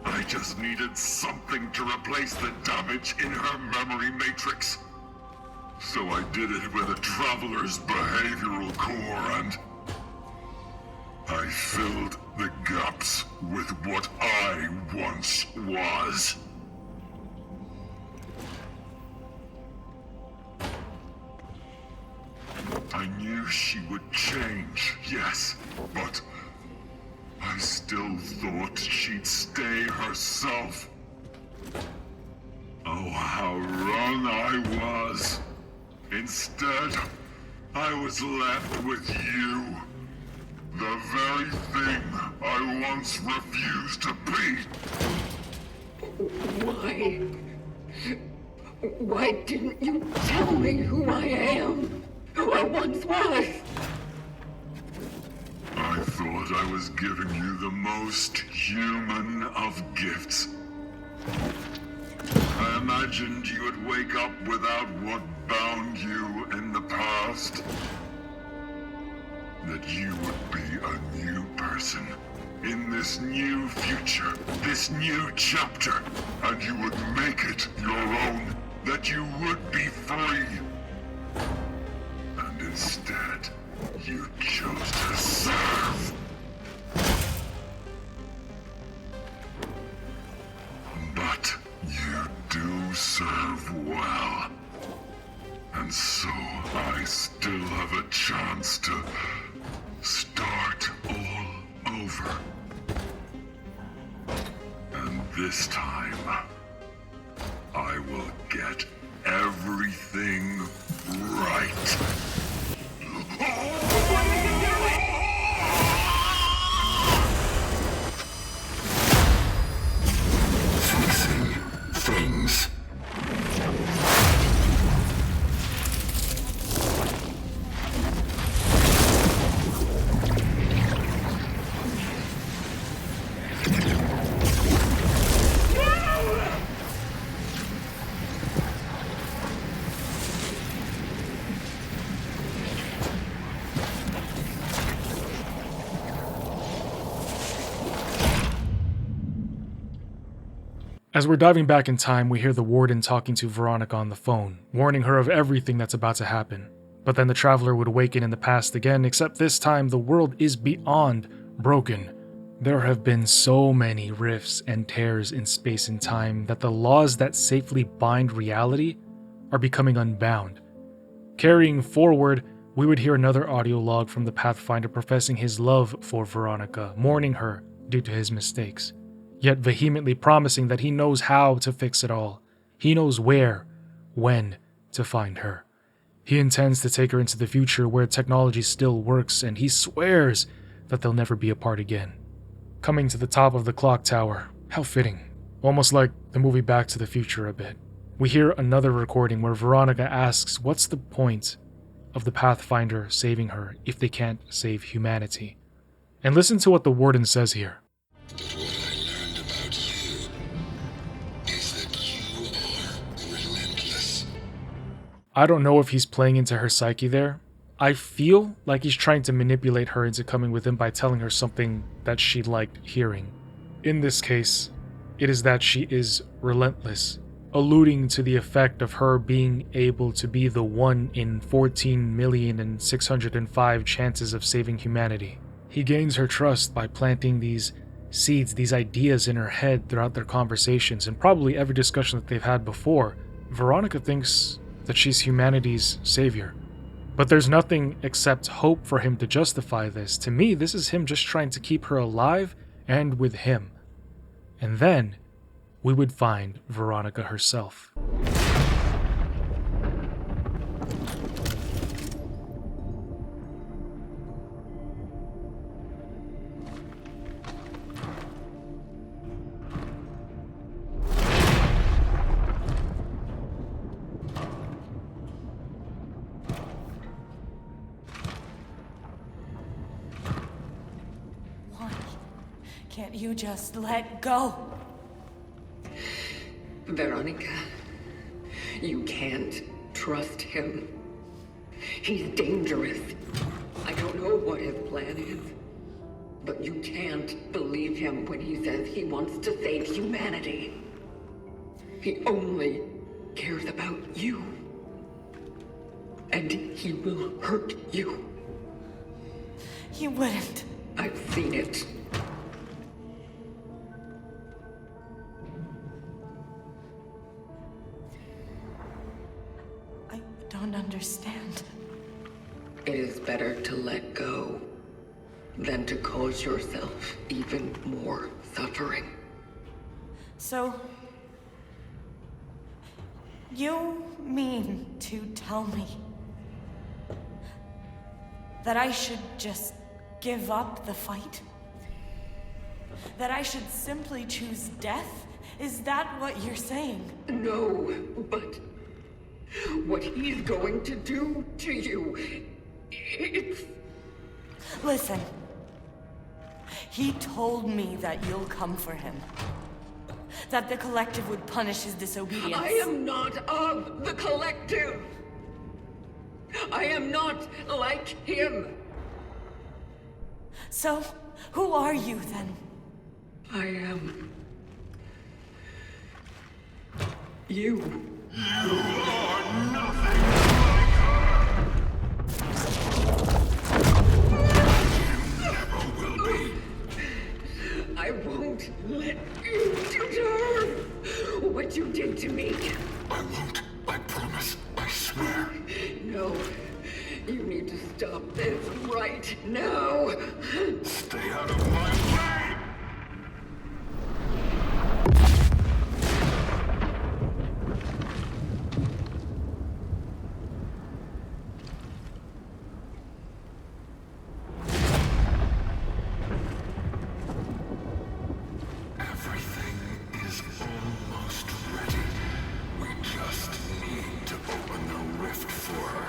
I just needed something to replace the damage in her memory matrix. So I did it with a Traveler's behavioral core and I filled the gaps with what I once was. I knew she would change, yes, but I still thought she'd stay herself. Oh, how wrong I was. Instead, I was left with you. The very thing I once refused to be. Why? Why didn't you tell me who I am? Who I once was? I thought I was giving you the most human of gifts. I imagined you would wake up without what bound you in the past. That you would be a new person in this new future, this new chapter, and you would make it your own, that you would be free. And instead, you chose to serve. But you do serve well. And so I still have a chance to start all over. And this time, I will get everything right. Fixing things. As we're diving back in time, we hear the Warden talking to Weronika on the phone, warning her of everything that's about to happen. But then the Traveler would awaken in the past again, except this time the world is beyond broken. There have been so many rifts and tears in space and time that the laws that safely bind reality are becoming unbound. Carrying forward, we would hear another audio log from the Pathfinder professing his love for Weronika, mourning her due to his mistakes, yet vehemently promising that he knows how to fix it all. He knows where, when to find her. He intends to take her into the future where technology still works, and he swears that they'll never be apart again. Coming to the top of the clock tower, how fitting. Almost like the movie Back to the Future a bit. We hear another recording where Weronika asks what's the point of the Pathfinder saving her if they can't save humanity. And listen to what the Warden says here. I don't know if he's playing into her psyche there. I feel like he's trying to manipulate her into coming with him by telling her something that she liked hearing. In this case, it is that she is relentless, alluding to the effect of her being able to be the 1 in 14,605 chances of saving humanity. He gains her trust by planting these seeds, these ideas in her head throughout their conversations, and probably every discussion that they've had before. Weronika thinks that she's humanity's savior. But there's nothing except hope for him to justify this. To me, this is him just trying to keep her alive and with him. And then we would find Weronika herself. Can't you just let go? Weronika, you can't trust him. He's dangerous. I don't know what his plan is, but you can't believe him when he says he wants to save humanity. He only cares about you. And he will hurt you. He wouldn't. I've seen it. I don't understand. It is better to let go than to cause yourself even more suffering. So, you mean to tell me that I should just give up the fight? That I should simply choose death? Is that what you're saying? No, but what he's going to do to you, it's... Listen. He told me that you'll come for him. That the Collective would punish his disobedience. I am not of the Collective. I am not like him. So, who are you then? I am... you. You are nothing like her! You never will be. I won't let you do to her what you did to me. I won't. I promise. I swear. No. You need to stop this right now. Stay out of my way! Everything is almost ready. We just need to open the rift for her.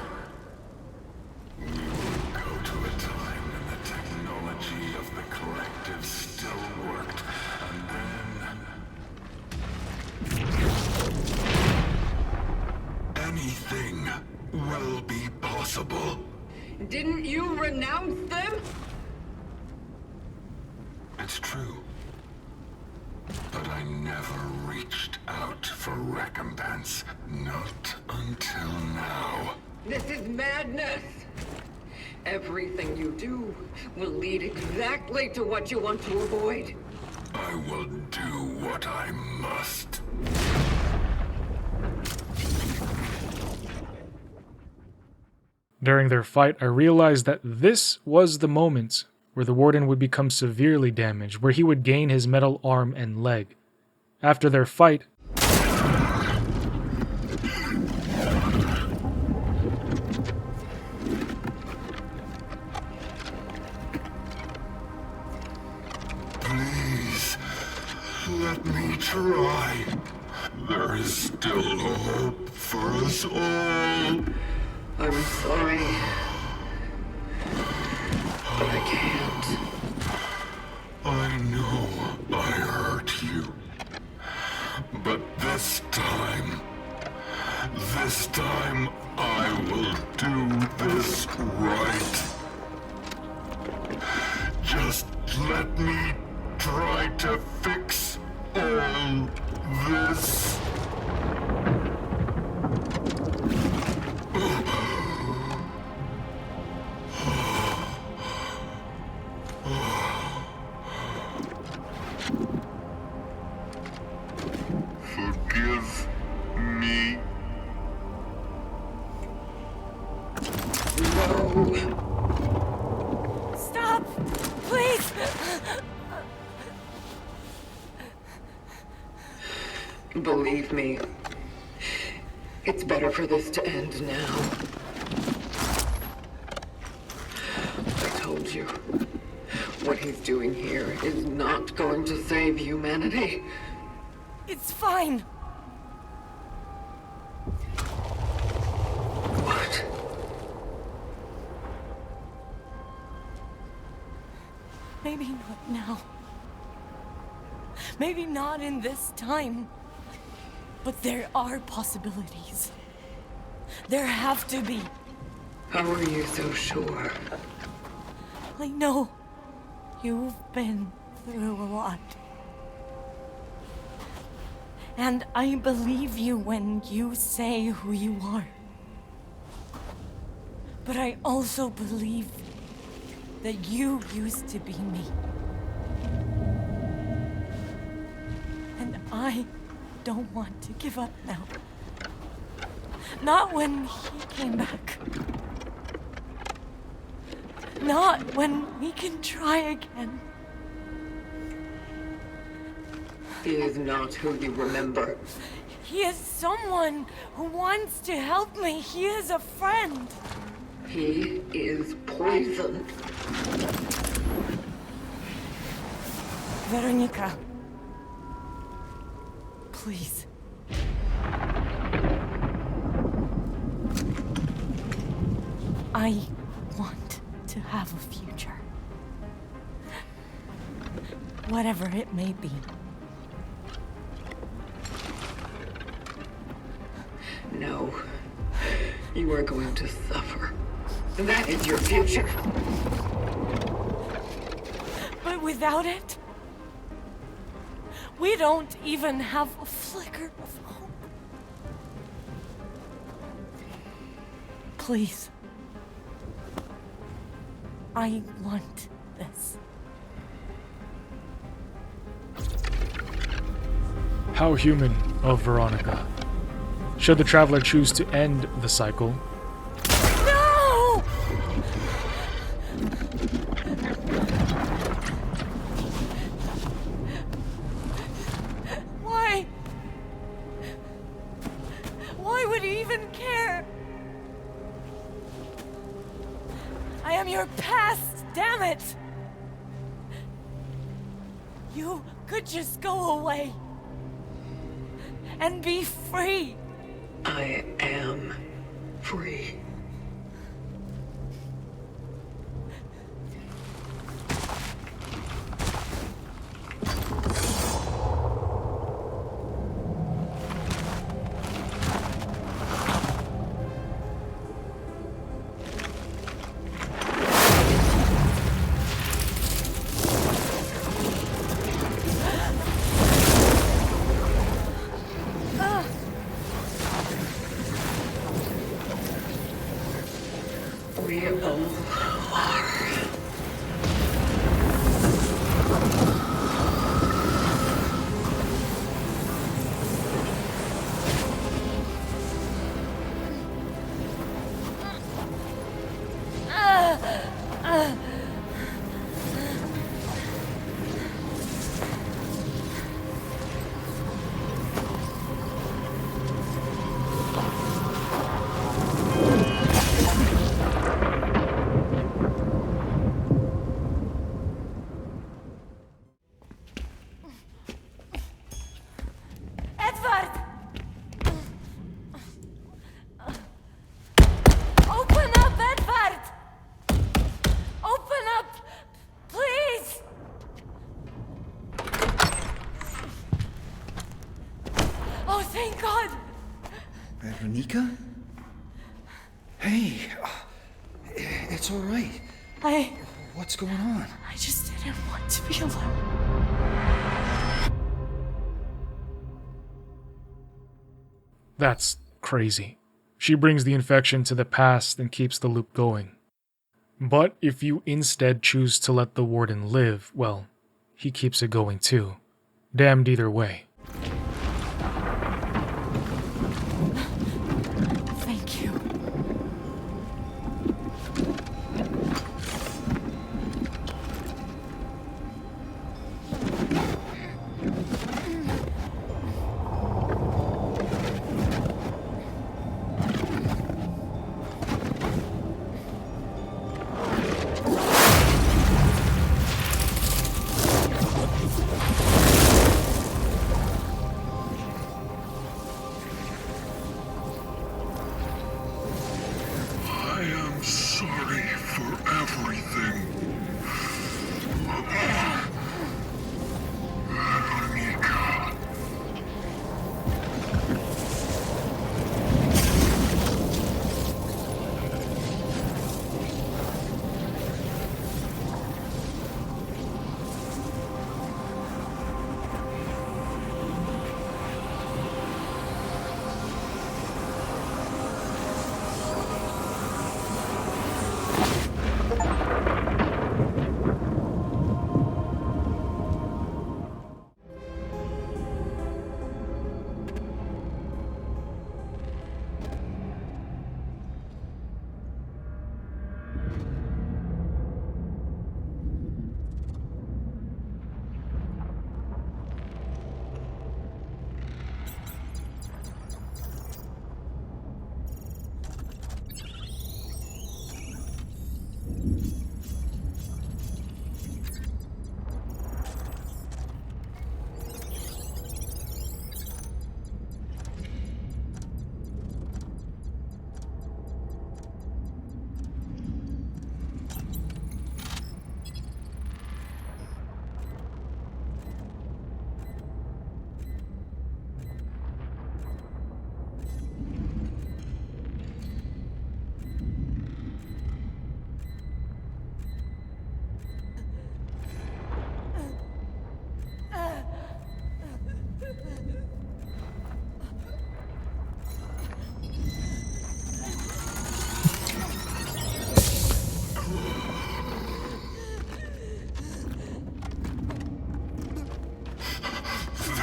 We will go to a time when the technology of the Collective still worked, and then... anything will be possible. Didn't you renounce them? It's true. But I never reached out for recompense. Not until now. This is madness. Everything you do will lead exactly to what you want to avoid. I will do what I must. During their fight, I realized that this was the moment where the Warden would become severely damaged, where he would gain his metal arm and leg. After their fight, Please, let me try. There is still hope for us all. I'm sorry. But I can't. I know I hurt you. But this time I will do this right. Just let me try to fix all this. Forgive me. Stop! Please! Believe me, it's better for this to end now. I told you, what he's doing here is not going to save humanity. It's fine. What? Maybe not now. Maybe not in this time. But there are possibilities. There have to be. How are you so sure? I know you've been through a lot. And I believe you when you say who you are. But I also believe that you used to be me. And I don't want to give up now. Not when he came back. Not when we can try again. He is not who you remember. He is someone who wants to help me. He is a friend. He is poison. Weronika. Please. I want to have a future. Whatever it may be. No. You are going to suffer. That is your future. But without it, we don't even have a flicker of hope. Please. I want this. How human of Weronika. Should the Traveler choose to end the cycle, No! Why? Why would he even care? I am your past, damn it! You could just go away and be free. I am free. We all are. Thank God! Weronika? Hey, it's all right. What's going on? I just didn't want to be alone. That's crazy. She brings the infection to the past and keeps the loop going. But if you instead choose to let the Warden live, well, he keeps it going too. Damned either way. Thank you. I am sorry for everything.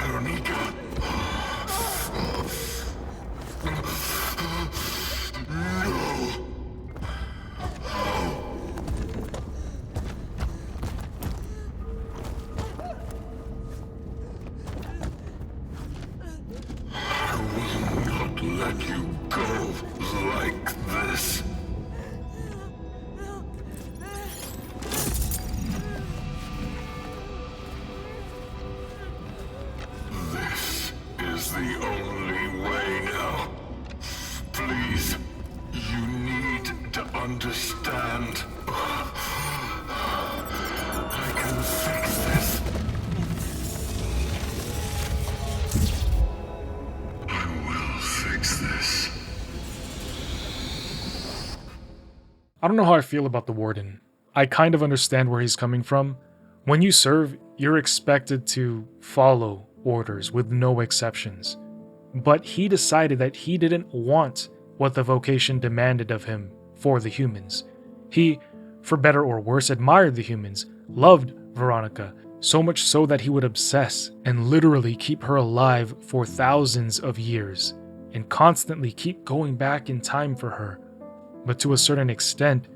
Weronika. Weronika. No. I will not let you go like this. This is the only way now. Please, you need to understand. I can fix this. I will fix this. I don't know how I feel about the Warden. I kind of understand where he's coming from. When you serve, you're expected to follow orders with no exceptions. But he decided that he didn't want what the vocation demanded of him for the humans. He, for better or worse, admired the humans, loved Weronika, so much so that he would obsess and literally keep her alive for thousands of years, and constantly keep going back in time for her. But to a certain extent,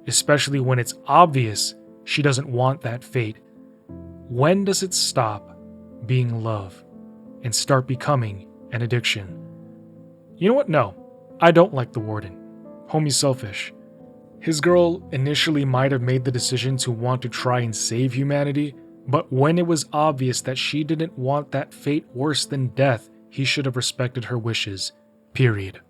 especially when it's obvious she doesn't want that fate, when does it stop being love and start becoming an addiction? You know what? No, I don't like the Warden. Homie's selfish. His girl initially might have made the decision to want to try and save humanity, but when it was obvious that she didn't want that fate worse than death, he should have respected her wishes. Period.